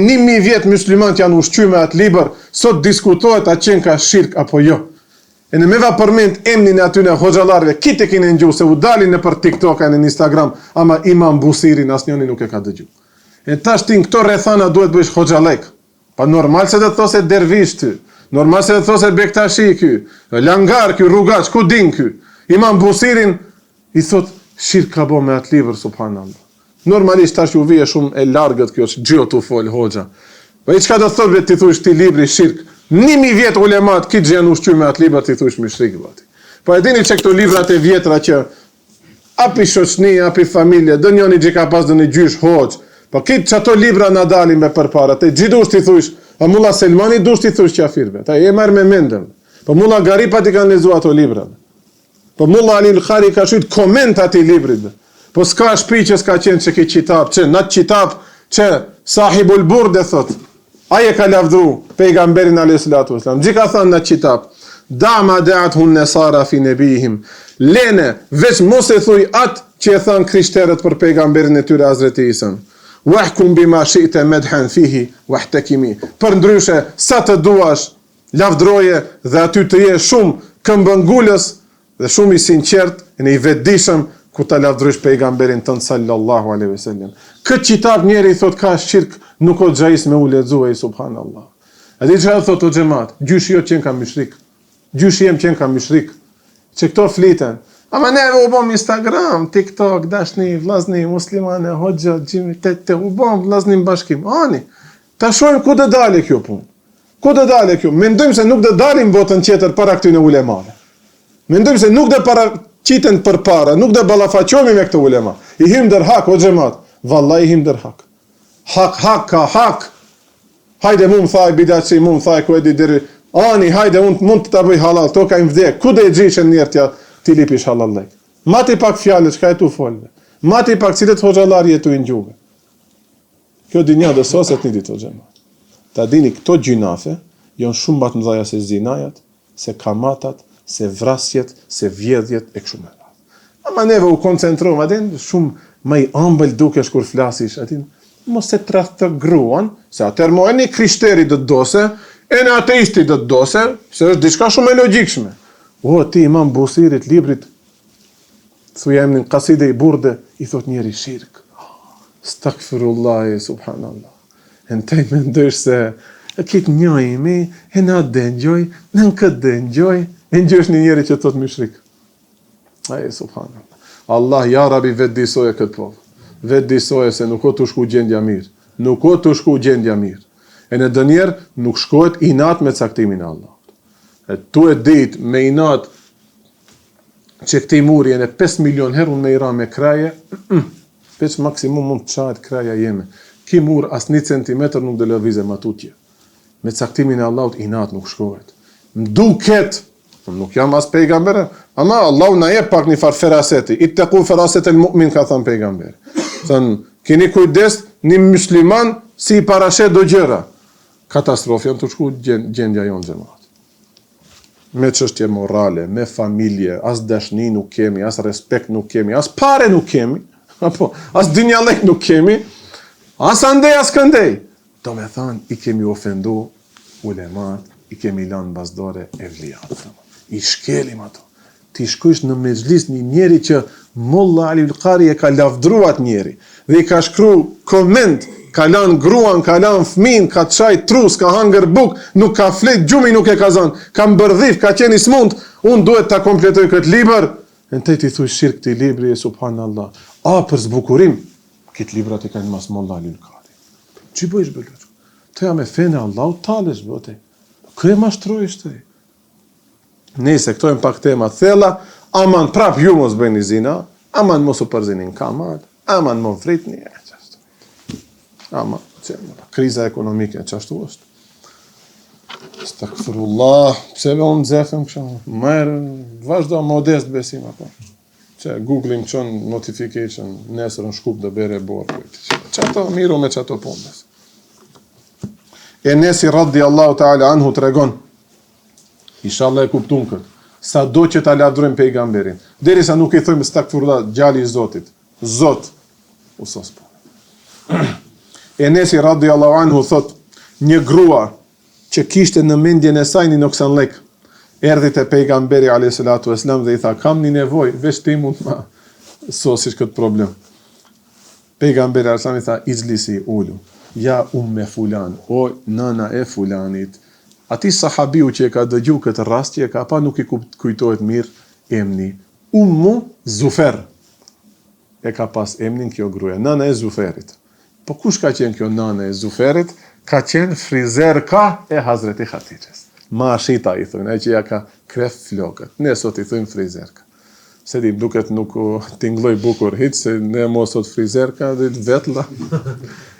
1000 vjetë muslimanët janë ushqy me atë libër, sot diskutohet a qenë ka shirk apo jo. E në meva përmend emnin e atyne hoxhallarëve, kite kine në gjuhë, se u dalin në për TikTok e në Instagram, ama Imam Busirin asnjoni nuk e ka dëgju. E tash ti në këto rrethana duhet bësh hoxhallek. Pa normal se dhe të those dervish ty, normal se dhe të those Bektashi ky, Langar ky, Rrugaç, ku din ky. Imam Busirin i thot shirk ka bo me atë libër, subhanallah. Normalisht tash ju vije shumë e largët kjo, gjyo të fol hoxha. Po i çka do thot vetë ti thush ti libri shirk? 1000 vjet ulemat këtë gjë janë ushqyer me atë libër ti thush mushrik vati. Po e dini që këto librat e vjetra që api shoqni, api familje, do njëri që ka pas do një gjysh hoxh. Po këtë çato libra na dalin me përpara. Te gjithush ti thush, a mulla Selmani dush ti thush qafirve. Ta e marr me mendëm. Po mulla Garipa ti kanë lexuar ato libra. Po mulla Ali al-Khari ka shkruajt koment aty librit. Po s'ka shtëpi që s'ka qenë që ki qitap, që në atë qitap që sahibul Burde thot. Aje ka lavdru pejgamberin alayhis salatu wasalam. Gjika thënë në kitab, da ma da'athun nasara fi nabihim. Lene veç mos e thuj atë që e thënë krishterët për pejgamberin e tyre Hazreti Isa. Wahkum bima shi'ta madhan fihi wahtakimi. Për ndryshe sa të duash, lavdroje dhe aty të je shumë këmbëngulës dhe shumë i sinqert në i vetëdijshëm ku ta lavdrosh pejgamberin tënd sallallahu alaihi wasallam. Këtë kitab njeri thot ka shirk, nuk o xhais me u lexuaj subhanallah. A di çfarë thot o xhamat? Gjyshi jo qenë ka mushrik. Gjyshi jem qenë ka mushrik. Që këto fliten. Ama neve u bom Instagram, TikTok, dashni, vllazni, muslimane, hoxha, xhimi, te u bom vllazni në bashkim. Ani, ta shohim ku do dalë kjo punë. Ku do dalë kjo? Mendojmë se nuk do dalim botën tjetër para këtyre ulemave. Mendojmë se nuk do paraqiten përpara, nuk do ballafaqohemi me këto ulema. I him der hak o xhamat. Vallahi him der hak. Hak ka hak. Hajde mund thaj bidatçi, mund thaj ku e di deri. Ani, hajde mund të ta bëj halal, to ka im vdek. Ku do e gjishën njerëtja ti lipish halal. Mati pak fjalë çka e tu folve. Mati pak cilët hoxhallar jetu i ngjuve. Kjo dinja do soset një ditë o xhamat. Ta dini këto gjinafe janë shumë më të mëdha se zinajat, se kamatat, se vrasjet, se vjedhjet e kështu me radhë. Ama neve u koncentrojmë atin shumë më i ëmbël dukesh kur flasish atin. Mos e tradhtë gruan, se atëherë mo e një krishteri do të dose, e në ateisti do të dose, se është diçka shumë e logjikshme. O, ti imam Busirit librit, thuja emnin kaside i burde, i thot njeri shirk. Stakfirullahi, subhanallah. E në tej me ndësh se kitë njojimi, e në atë dëngjoj, në në këtë dëngjoj, e në gjësh një njeri që të të mishrik. Aje, subhanallah. Allah, ja rabi, vetë disoje këtë povë. Vetë disoje se nuk o të shku gjendja mirë. Nuk o të shku gjendja mirë. E në dënjerë nuk shkohet inat me caktimin e Allah. E tu e dit me inat që këti muri e në 5 milion herë unë me ira me kraje, peç maksimum mund të qahet kraja jeme. Ki mur as 1 centimetër nuk dhe lëvize ma tutje. Me caktimin e Allahut inat nuk shkohet. Mduket, nuk jam as pejgambere, ama Allahu na jep pak një farë feraseti. Ittaqu feraset el mu'min, ka thënë pejgamberi. Thënë, keni kujdes një musliman si i parashet do gjëra. Katastrofë janë të shku gjendja jonë xhamat. Me çështje morale, me familje, as dashni nuk kemi, as respekt nuk kemi, as pare nuk kemi, apo as dinjallek nuk kemi, as andej, as këndej. Do me thanë, i kemi ofendu ulemat, i kemi lanë bazdore e vlijat. I shkelim ato. Ti shkojsh në mezhlis një njeri që Molla Ali Ulqari e ka lavdruat njeri, dhe i ka shkru koment, ka lanë gruan, ka lanë fmin, ka çaj trus, ka hangër buk, nuk ka flet, gjumi nuk e ka zënë, ka mbërdhif, ka qenë i smund, unë duhet ta kompletoj këtë libër. Në të ti thuj shirk këti libri, subhanallah. A, për zbukurim, këtë librat i kanë mas Molla Ali Ulqari. Që bëjsh bëllur? Të jam e fene Allah, talesh bëte. Kërë mashtrojsh të. Nese, këto e më pak tema thella, aman prap ju mos bëjni zina, aman mos u përzinin kamat, aman mos vritni, ama, kriza ekonomike, qashtu është. Stakfirullah, pse ve unë zefëm kësha, merë, vazhdo modest besim, apo. Që Google-im qënë notification, nesër në shkup dhe bere borë, qato miru me qato punës. Enesi radiallahu ta'ala anhu të regon, inshallah e kuptun këtë, sa do që ta lavdrojmë pejgamberin, deri sa nuk i thojmë stakfirullah, gjali i Zotit, Zot, usos po. Enesi radiallahu anhu thot, një grua që kishte në mendjen e saj një noksanlek, erdhi te pejgamberi alayhi salatu wasalam dhe i tha, kam një nevojë, veç ti mund ma sosish këtë problem. Pejgamberi alayhi salam i tha, izlisi ulu, ja umme fulan, o nana e fulanit. Ati sahabiu që e ka dëgju këtë rast që e ka pa nuk i kujtohet mirë emni. Ummu Zufer. E ka pas emnin kjo gruaja, nana e Zuferit. Po kush ka qenë kjo nana e Zuferit? Ka qenë frizerka e Hazreti Hatixhes. Mashita i thujnë, ai që ja ka kref flokët. Ne sot i thujnë frizerka. Se di, duket nuk tingloj bukur hiç, se ne mos sot frizerka dhe vetla.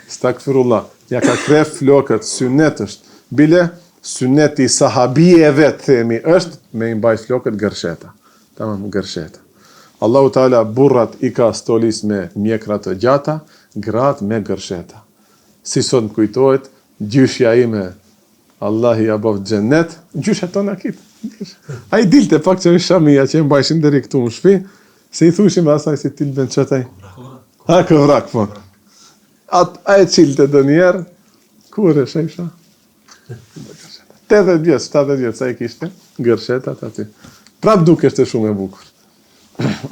Stakfirullah. Ja ka kref flokët, synet është. Bile, syneti sahabije vetë, themi, është me i mbaj flokët gërsheta. Tamam, gërsheta. Allahu Teala burrat i ka stolis me mjekra të gjata, gratë me gërsheta. Si sot më kujtohet, gjyshja ime, Allah I abov xhennet, gjyshja tona kit. Ai dilte pak që është shamia që mbajshin deri këtu në shtëpi, se I thushim asaj si til ben çataj. Ha këvrak po. Ai cilte donier, kur e shejsha? 80 vjeç, 70 vjeç sa I kishte, gërshetat aty. Prap dukeshte shumë e bukur.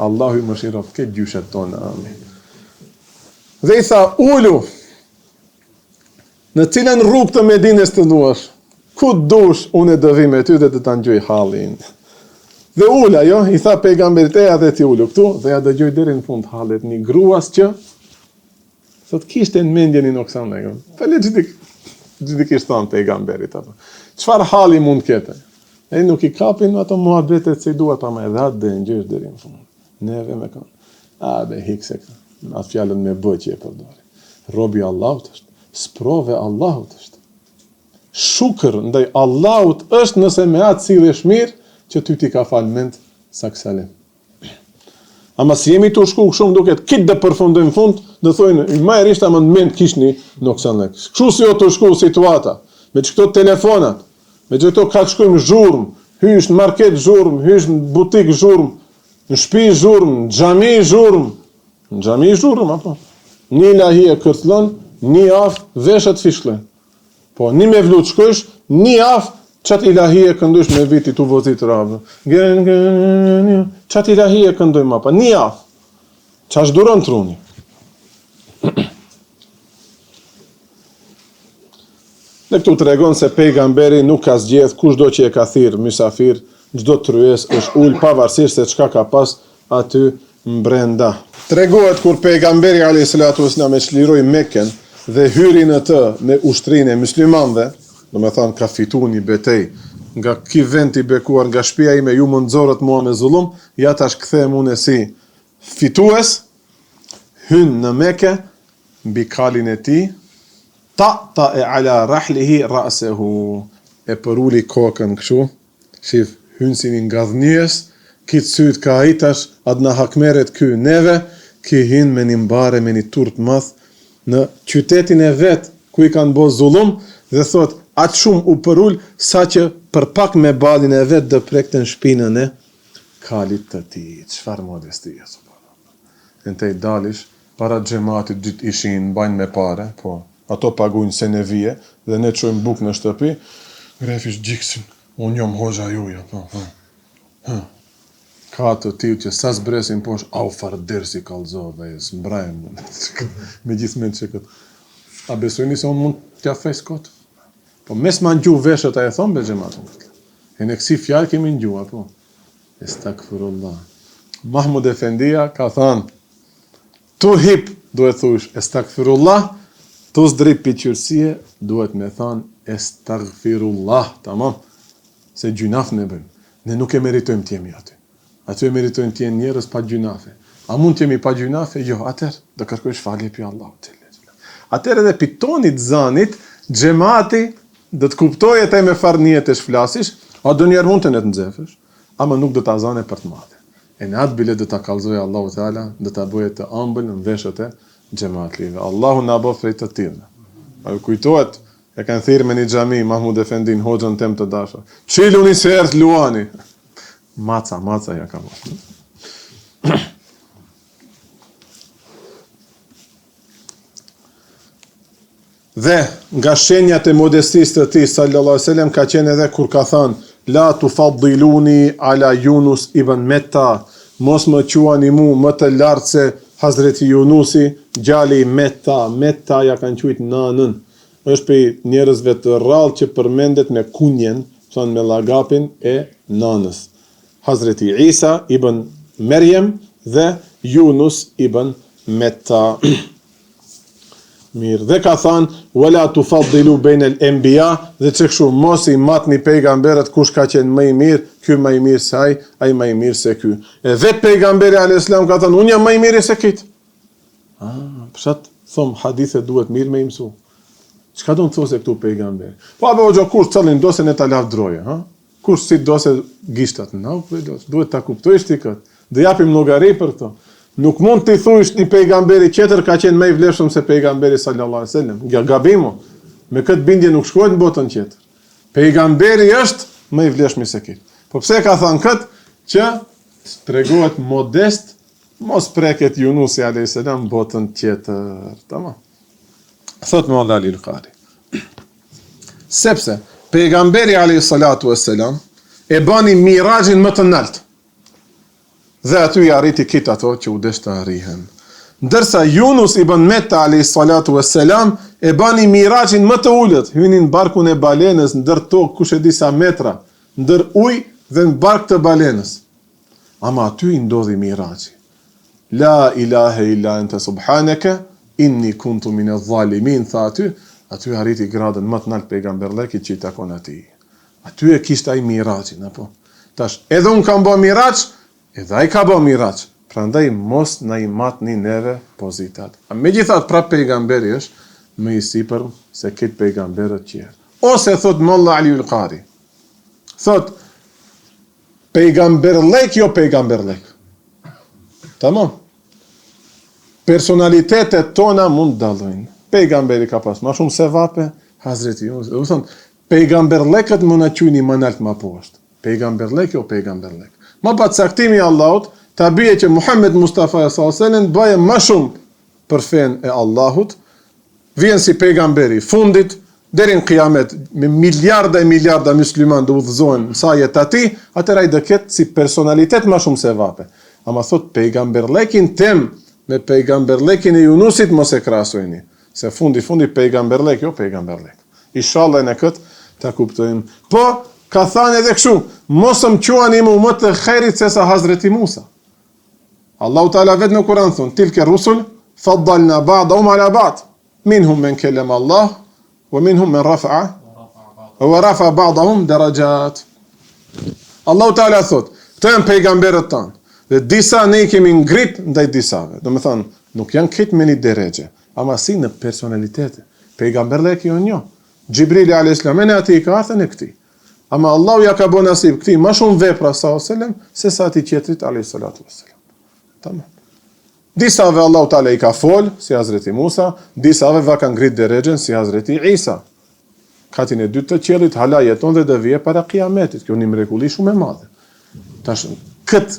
Allahu I mëshiroft këtë gjyshet tona. Amin. Dhe I tha, ulu, në cilën rrugë të Medinës të duash, ku dush, unë e dëvi me ty dhe të të ngjoj hallin. Dhe ula, jo, I tha pejgamberit e dhe ti ulu këtu, dhe ja dëgjoj deri në fund hallet një gruas që, thot kishte në mendjen I noksan e gëm. Fale gjithikisht thonë pejgamberit apo. Çfarë halli mund kete? E nuk I kapin ato muhabetet se I duat, ama edhe atë dhe ngjysh deri në fund. Neve me kanë. Be hikse ka. Atë fjalën me bë që e përdori. Robi Allahut është. Sprove Allahut është. Shukër ndaj Allahut është nëse me atë sillesh mirë që ty ti ka falment saksalim. Ama si jemi të shku shumë duket kitë dhe përfundojmë fund, dhe thojnë, ma e rishta më në mend kishni noksanlek. Kështu si jo të shku situata, me që këto telefonat, me që këto ka të shkujmë zhurmë, hysh në market zhurmë, hysh në butik zhurmë, në shpi zhurmë, në xhami zhurmë, apo. Një lahie kërclon, një afë veshët fishlën. Po, një me vlut shkojsh, një afë qatë ilahie këndojsh me viti tu vozit rabë. Qatë ilahie këndoj mapa. Një afë. Qash duron truni. Dhe këtu të regon se pejgamberi nuk ka zgjedh kushdo që e ka thirë, mysafir, çdo tryes është ullë pavarësisht se çka ka pas aty mbrenda. Tregohet kur pejgamberi a.s. e çliroi Mekën dhe hyri në të me ushtrinë e muslimanëve, do me thonë ka fitu një betej nga ki vend I bekuar, nga shtëpia ime ju më nxorët mua me zullum, ja tash kthehem unë si fitues, hyn në Mekë mbi kalin e tij, ta e ala rahlihi ra'sehu, e përuli kokën kështu, shif hyn si një ngadhnjës, kitë syt ka ai tash adna hakmeret ky neve, ki hyn me një mbare me një turp madh në qytetin e vet ku I kanë bë zullum dhe thot atë shumë u përull sa që për pak me balin e vet dë prekten shpinën e kalit të tij. Çfarë modestie subhanallahu. Entej dalish para xhamatit dyt ishin bajnë me pare, po ato paguajnë se ne vije dhe ne çojmë bukë në shtëpi, grefish gjiksin, unë jam hoxha juja, po. Ka të tillë që sa zbresin poshtë, au farë dersi kallzove, s'mbrajmë. Me gjithë mend që këtë. A besojni se unë mund t'ja fes kot? Po mes ma ngju veshët a e thonë be xhamatun. E në kësi fjalë kemi ngju, apo? Estakfirullah. Mahmud Efendia ka thënë, tu hip duhet thush estakfirullah, tu zdrip pi qyrësie duhet me thënë estakfirullah, tamam? Se gjunaf ne bëjmë. Ne nuk e meritojmë t'jemi aty. Aty e meritojnë t'jenë njerëz pa gjunafe. A mund t'jemi pa gjunafe? Jo, atër do kërkojsh falje pi Allahut. Atër edhe pitonit zanit, xhamati do të kuptojë te me farniet e shflasish, a do njerë mund të ne të nxefësh, ama nuk do ta zane për të madhe. E në atë bile do ta kallzojë Allahu Teala, do ta bëjë të ëmbël në veshët e xhamatlive. Allahu na bëf prej të tillë. A kujtohet e kanë thirrë me një xhami Mahmud Efendin hoxhën tem të dashur. Çiluni se ert luani. Maca ja ka bërë. Dhe nga shenjat e modestisë të tij sallallahu alaihi wasallam ka qenë edhe kur ka thënë la tufaddiluni ala Yunus ibn Metta, mos më quani mu më të lartë se Hazreti Yunusi, gjali Metta. Metta ja kanë quajtur nanën. Është pe njerëzve të rrallë që përmendet me kunjen, thonë me llagapin e nanës. Hazreti Isa ibn Maryam dhe Yunus ibn Metta. Mirë, dhe ka thënë wala tufaddilu baina al-anbiya, dhe që kështu mos I matni pejgamberët kush ka qenë më I mirë, ky më I mirë se ai më I mirë se ky. E vet pejgamberi alayhis salam ka thënë unë jam më I miri se kit. Pshat thom hadithe duhet mirë me I mësu. Çka do të thosë këtu pejgamberi? Po apo jo kush cëllin dose ne ta lavdroje, ha? Kush si dose gishtat, duhet ta kuptojsh ti kët. Do japim llogari për këto. Nuk mund t'i thujsh një pejgamberi tjetër ka qenë më I vlefshëm se pejgamberi sallallahu alaihi wasallam. Gabimo. Me këtë bindje nuk shkojnë në botën tjetër. Pejgamberi është më i vlefshëm se ky. Po pse ka thënë këtë? Që tregohet modest, mos preket Yunusi alayhis salam botën tjetër. Tamam. Thot Molla Ali al-Qari. Sepse pejgamberi alayhis salatu wassalam e bani mirajin më të lartë. Dhe aty i arriti kitë ato që u desh të arrihen. Ndërsa Yunus ibn Metta alayhis salatu wassalam e bani mirajin më të ulët, hynin barkun e balenës ndër tokë kush e di sa metra, ndër ujë dhe në bark të balenës. Ama aty i ndodhi miraji. La ilahe illa anta subhanaka inni kuntu minadh zalimin, tha aty arriti gradën më të lartë pejgamberlekit që i takon atij. Aty e kishte ai mirajin, apo. Tash, edhe unë kam bë miraj, edhe ai ka bë miraj. Prandaj mos na i matni neve pozitat. A megjithatë prap pejgamberi është më i sipër se këtë pejgamberët tjerë. Ose thot Molla Ali al-Qari. Thot pejgamberlek jo pejgamberlek. Tamam. Personalitetet tona mund dallojnë. Pejgamberi ka pas më shumë sevape, Hazreti Yunus. Do thon pejgamberlekët më na quajni më lart më poshtë. Pejgamberlek jo pejgamberlek. Më pas caktimi i Allahut, ta bie që Muhammed Mustafa sallallahu alaihi wasallam bëje më shumë për fen e Allahut, vjen si pejgamberi fundit deri në kiamet, me miliarda e miliarda musliman do udhëzohen në sa jetë ati, atëra i do ketë si personalitet më shumë se vape. Ama thot pejgamberlekin tem me pejgamberlekin e Yunusit mos e krahasojeni, se fundi pejgamberlek jo pejgamberlek. Inshallah në këtë ta kuptojmë. Po ka thënë edhe kështu, mos më quani më të xherit se sa Hazreti Musa. Allahu Teala vetë në Kur'an thon, tilke rusul faddalna ba'dahum ala ba'd. Minhum men kellama Allah wa minhum men rafa'a ba'dahum darajat. Allahu Teala thot, këto janë pejgamberët tanë. Dhe disa ne i kemi ngrit ndaj disave. Do me thonë, nuk janë këtë me një deregje, ama si në personalitete. Pejgamberlek jo njo. Gjibrili a.s. e ati i ka arthën e këti. Ama Allahu ja ka bo nasib këti ma shumë vepra s.a.s. se sa ati qetrit a.s. Tamam. Disave Allahu Teala i ka fol, si Hazreti Musa, disave va ka ngrit deregjen, si Hazreti Isa. Katin e dytë të qelit, hala jeton dhe vije para kiametit. Kjo një mrekulli shumë e madhe. Tash, këtë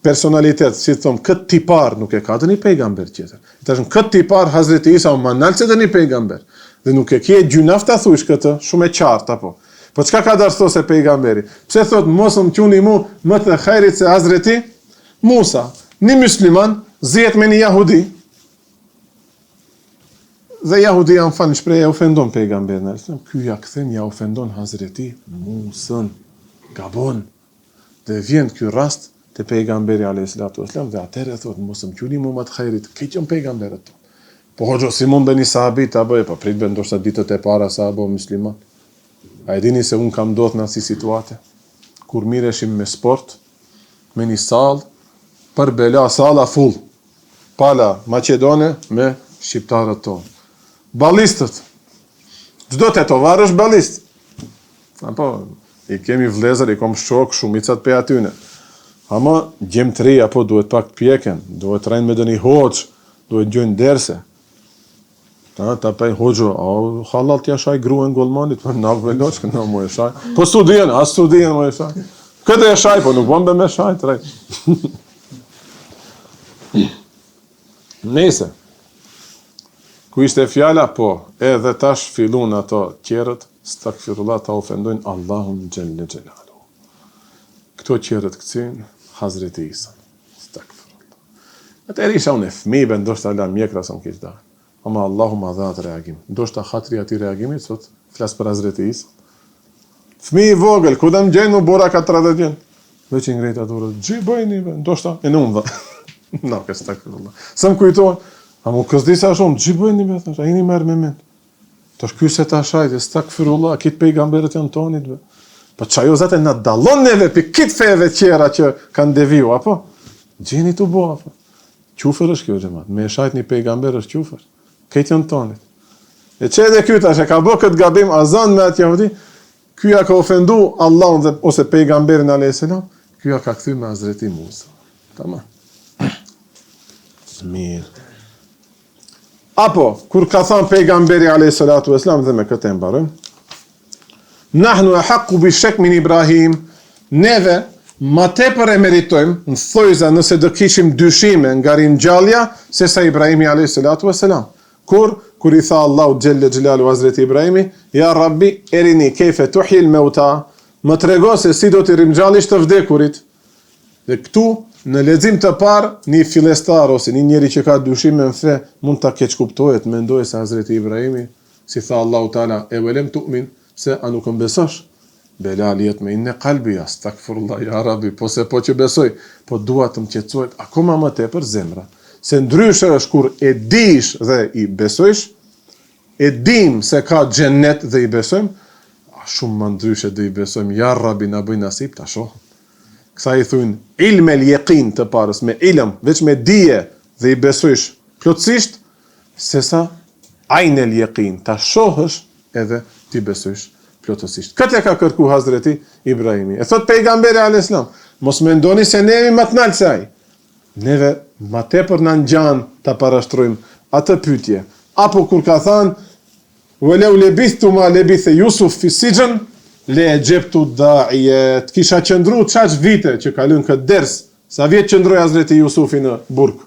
personalitet, si thom, këtë tipar nuk e ka të një pejgamber tjetër. Tash, këtë tipar Hazreti Isa u manalë se të një pejgamber. Dhe nuk e kje gjunaf të thush këtë, shumë e qartë, apo. Po çka ka dërthos se pejgamberi? Pse thot, mos më quni mu më të khairit se Hazreti Musa? Një musliman, zihet me një jahudi, dhe jahudi janë falë në shpreja ofendon pejgamberin. Ky ja kthen ja ofendon Hazreti Musën. Gabon. Dhe vjen ky rast te pejgamberi alayhis salatu wasallam dhe atëherë thot mos më quni më të khairit, këtë janë pejgamberët. Po hoxho si mund bëni sahabi ta bëj, po prit ndoshta ditët e para sa apo musliman. A e dini se un kam ndodhur në asnjë situate kur mireshim me sport, me një sallë për bela sala full. Pala Maqedone me shqiptarët tonë. Ballistët. Çdo të tovar është ballist. Apo i kemi vlezër, i kom shok, shumicat pe atyne. Ama gjemtëri apo duhet pak të pjeken, duhet rejnë me dëni hoqë, duhet gjojnë derse. Ta pej hoqë, halal t'ja shaj gruen golmanit, për na veloç, këna mu e shaj. Po studien mu e shaj. Këtë e shaj, po nuk bombe me shaj, të rejtë. Nese, ku ishte fjala, po, edhe tash fillun ato qerët, stakfirullah ta ofendojnë Allahun xhelle xhelalu. Këto qerët këcin, Hazreti Isa. Stakfirullah. Atëherë isha unë fëmijë, ndoshta la mjekra sa më keq dalë. Ama Allahu ma dha atë reagim. Ndoshta hatri aty reagimit, sot flas për Hazreti Isa. Fëmijë i vogël, ku dam gjën më bora ka 30 vjet. Veç i ngrejta dorë, xhibojni, ndoshta e numva. No, que stakfirullah. Sa më kujtohen, a mu kësdi sa shumë, xhibojni me thash, a jeni merë me mend. Tash ky se ta shajt, stakfirullah, kit pejgamberët janë tonit. Po çajo zate na dallon neve pi kit feve tjera që kanë deviu, apo? Gjeni tu bo, apo? Qufër është kjo xhamat. Me shajt një pejgamber është qufër. Këtë janë tonit. E çe edhe ky tash e ka bë kët gabim azan me atë jehudi, ky ja ka ofendu Allahun dhe ose pejgamberin alayhis salam, ky ja ka kthyr me Hazreti Musa. Tamam. Mirë. Apo, kur ka thënë pejgamberi alayhis salatu vesselam, dhe me këtë e mbarojmë, nahnu ahqqu bi shak min Ibrahim, neve ma tepër e meritojmë, në thojza nëse do kishim dyshime nga ringjallja, se sa Ibrahimi alayhis salatu vesselam. Kur i tha Allahu xhelle xhelalu Hazreti Ibrahimi, ja Rabbi, erini kayfa tuhyi al-mauta, më trego se si do t'i ringjallësh të vdekurit. Dhe këtu, në lexim të parë, një fillestar ose një njeri që ka dyshime në fe, mund ta keq kuptohet, mendoj se Hazreti Ibrahimi, si tha Allahu Taala, e welem tu'min, se a nuk më besosh? Bela lijet me inne kalbi, astakfirullah, ja Rabbi, po që besoj, po dua të më qetësohet akoma më tepër zemra. Se ndryshe është kur e dish dhe i besojsh, e dim se ka xhennet dhe i besojmë, shumë më ndryshe dhe i besojmë, ja Rabbi na bëj nasip ta shohim. Kësa i thunë ilm el yaqin të parës, me ilm, veç me dije dhe i besojsh plotësisht, se sa ayn el yaqin, ta shohësh edhe ti besojsh plotësisht. Këtë ka kërku Hazreti Ibrahimi. E thot pejgamberi alayhis salam, mos mendoni se ne jemi më të naltë se ai. Neve ma tepër në ngjan ta parashtrojmë atë pyetje. Apo kur ka thënë walau labithtu ma labitha Yusuf fi sijn le ejebtu da'iya, kisha qëndru çaq vite që kalon këtë ders. Sa vjet qëndroi Hazreti Yusufi në burg?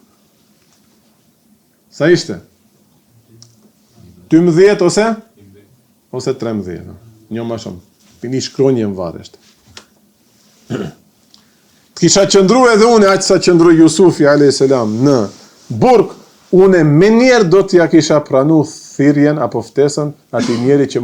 Sa ishte? 12 ose 13, një më shumë. Pini shkronje më varesht. Të kisha qëndru edhe une, aqë sa qëndru Jusufi a.s. në burg, une me njerë do t'ja kisha pranu thirjen apo ftesën ati njeri që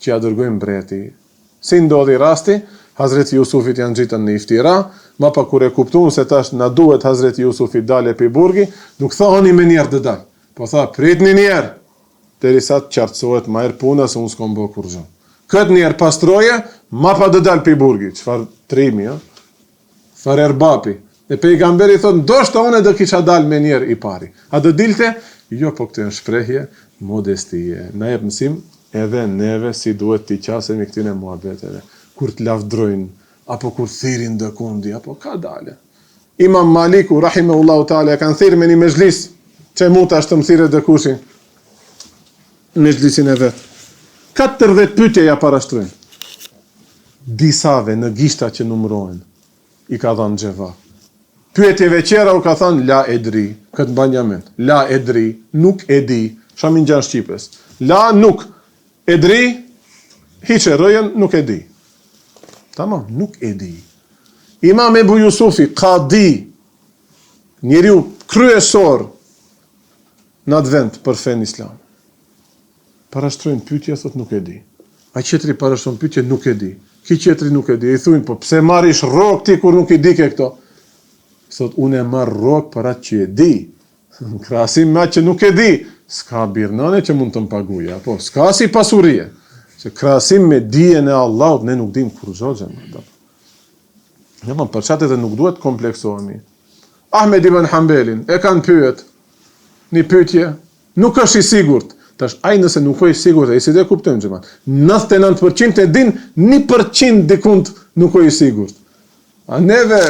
ja dërgoj mbreti. Si ndodhi rasti, Hazreti Jusufit janë gjitën në iftira, ma pa kur e kuptuan se tash na duhet Hazreti Jusufit dale pe burgi, nuk thoni me njerë dë dal. Po tha, prit një njerë, derisa të qartësohet ma erë puna se unë s'kom bë kur gjë. Këtë njerë pastroje, ma pa dë dal pe burgi, qëfar trimi, far erbapi. E pejgamberi thot, ndoshta unë do kisha dal me njerë i pari. A do dilte? Jo, po këtë në shprehje, modestie. Na jep mësim, edhe neve si duhet t'i qasemi këtine muhabeteve. Kur t'lavdrojnë, apo kur thirin dë kundi, apo ka dale. Imam Maliku, rahimehullahu ta'ala, kanë thirë me një mezhlis, që mu tash të më thire dë kushin, mezhlisin e vetë. 14 pyetje ja parashtrojnë. Disave në gishta që numrohen, i ka dhanë gjeva. Pyetjeve qera u ka thënë, la edri, këtë banjament, la edri, nuk edi, shamin gjanë Shqipës. La nuk, edri, hiqe rëjen, nuk edi. Tamam, nuk edi. Imam Ebu Jusufi, qadi, njeriu kryesor në atë vend për fen islam. Parashtrojnë pyetje, thot nuk edi. A qetri parashtrojnë pyetje, nuk edi. Ki qetri nuk edi. I thuin, po pse marrish rrok ti kur nuk i di ke këto? Thot, unë e marr rrok për atë që e di. Krahasim me atë që nuk e di, s'ka birnane që mund të më paguja, po s'ka si pasurie. Se krahasim me dijen e Allahut, ne nuk dim kur zogjem. Ja, ma për qatet e nuk duhet kompleksohemi. Ahmed ibn Hanbelin e kanë pyet një pyetje, nuk është i sigurt. Tash, ai nëse nuk është i sigurt, ai si dhe kuptojmë gjëma. 99% e din, 1% dikund nuk është i sigurt. A neve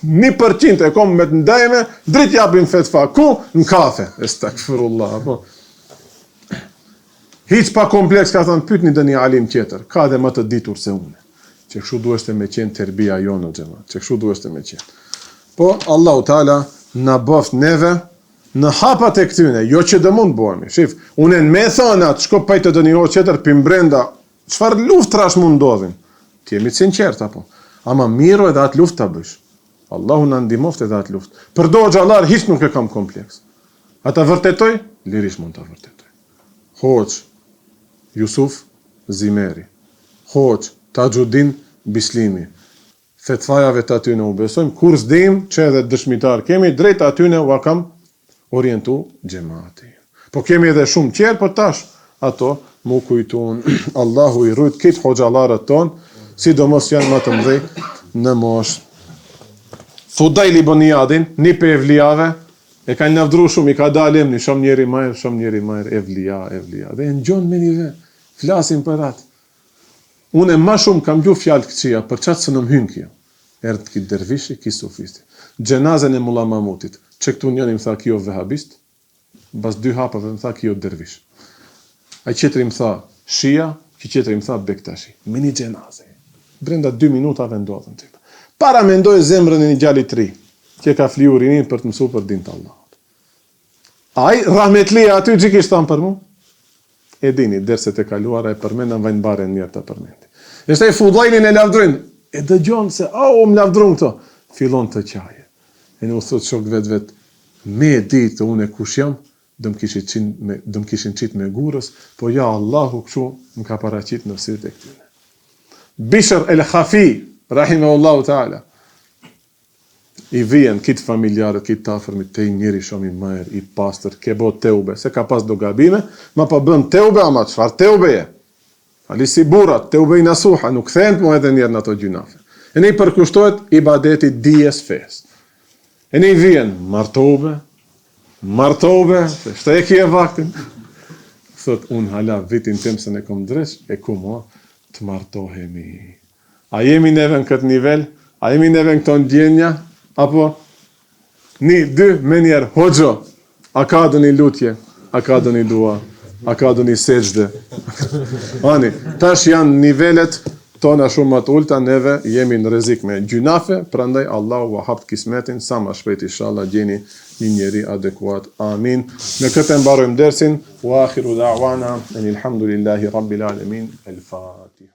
1% e kom me të ndajme, drit japim fetfa. Ku? Në kafe. Estakfirullah. Po. Hiq pa kompleks, ka thënë, pyet një dëni alim tjetër. Ka dhe më të ditur se une. Që kështu duheshte me qenë terbia jonë, gjëma. Që kështu duheshte me qenë. Po, Allahu Taala na boft neve në hapat e këtyne, jo që dë mund bëhemi. Shif, unë në me thonat, shko pajtë të një orë qëtër, pim brenda, çfarë luftrash mund ndodhin? Ti jemi sinqert, apo? Ama miro edhe atë luft të bësh. Allahu në ndimoft edhe atë luft. Përdo xhallar, hiç nuk e kam kompleks. A ta vërtetoj? Lirish mund të vërtetoj. Hoq, Jusuf Zimeri. Hoq, Tajuddin Bislimi. Fetvajave të atyne u besojmë, kur s'dim që edhe dëshmitar kemi, drejt atyne u kam orientu gjemati. Po kemi edhe shumë qerë, po tash ato mu kujtun. Allahu i rujt këtë hoxalarët tonë, sidomos janë më të mdhej në mosh. Fudajl ibn Iyadin, një pe evlijave, e ka navdru shumë, i ka dalim një shumë njeri majrë, evlija. Dhe në gjonë me një ve, flasim për atë. Unë e ma shumë kam gju fjallë këqia, për qatë së në mhynë kjo. Erdë ki dervishi, ki sofisti. Gjenazën e Mulla Mamutit. Që këtu njën im tha kjo vehabist? Bas 2 hapave më tha kjo dervish. Ai qetri më tha shia, që qetri më tha bektashi. Mini xhenaze. Brenda 2 minutave ndodhen ti. Para mendoj zemrën e një djali të ri, që ka fliu rinin për të mësuar për din të Allahut. Ai rahmetlia aty gjikisht thamë për mu. E dini, derset e kaluara e përmendën vajnë bare në mirë të përmendi. Ishte i Fudajlin e lavdrin. E dëgjon se, më lavdrun këto. Fillon të qaje. E në u thot shok vet, me ditë unë e kush jam, dëm kishin qitë me gurës, po ja Allahu këshu më ka paraqit në sirët e këtyne. Bishr el Khafi, rahimahullahu ta'ala, i vijen kitë familjarët, kitë të afërmit, te i njëri shumë i majër, i pastër, ke bo teube, se ka pas do gabime, ma pa bën teube, ama çfarë teube je? Ali si burat, teube i nasuha, nuk thend mo edhe njerë në ato gjunafe. E ne i përkushtohet ibadetit dijes fes. E ne i vijen martobe, shtë e kje vaktin. Thot, unë hala vitin tim se ne kom dresh, e ku mua të martohemi. A jemi neve në këtë nivel? A jemi neve në këto ndjenja? Apo, 1, 2, me njerë, hoxho, a ka do një lutje, a ka do një dua, a ka do një seçde. Ani, tash janë nivelet tona shumë më të ulta, neve jemi në rrezik me gjunafe, prandaj Allahu wa hapt kismetin, sa më shpejt inshallah gjeni një njeri adekuat. Amin. Me këtë mbarojmë dersin, wa akhiru da'wana, alhamdulillahi rabbil alamin, el Fatiha.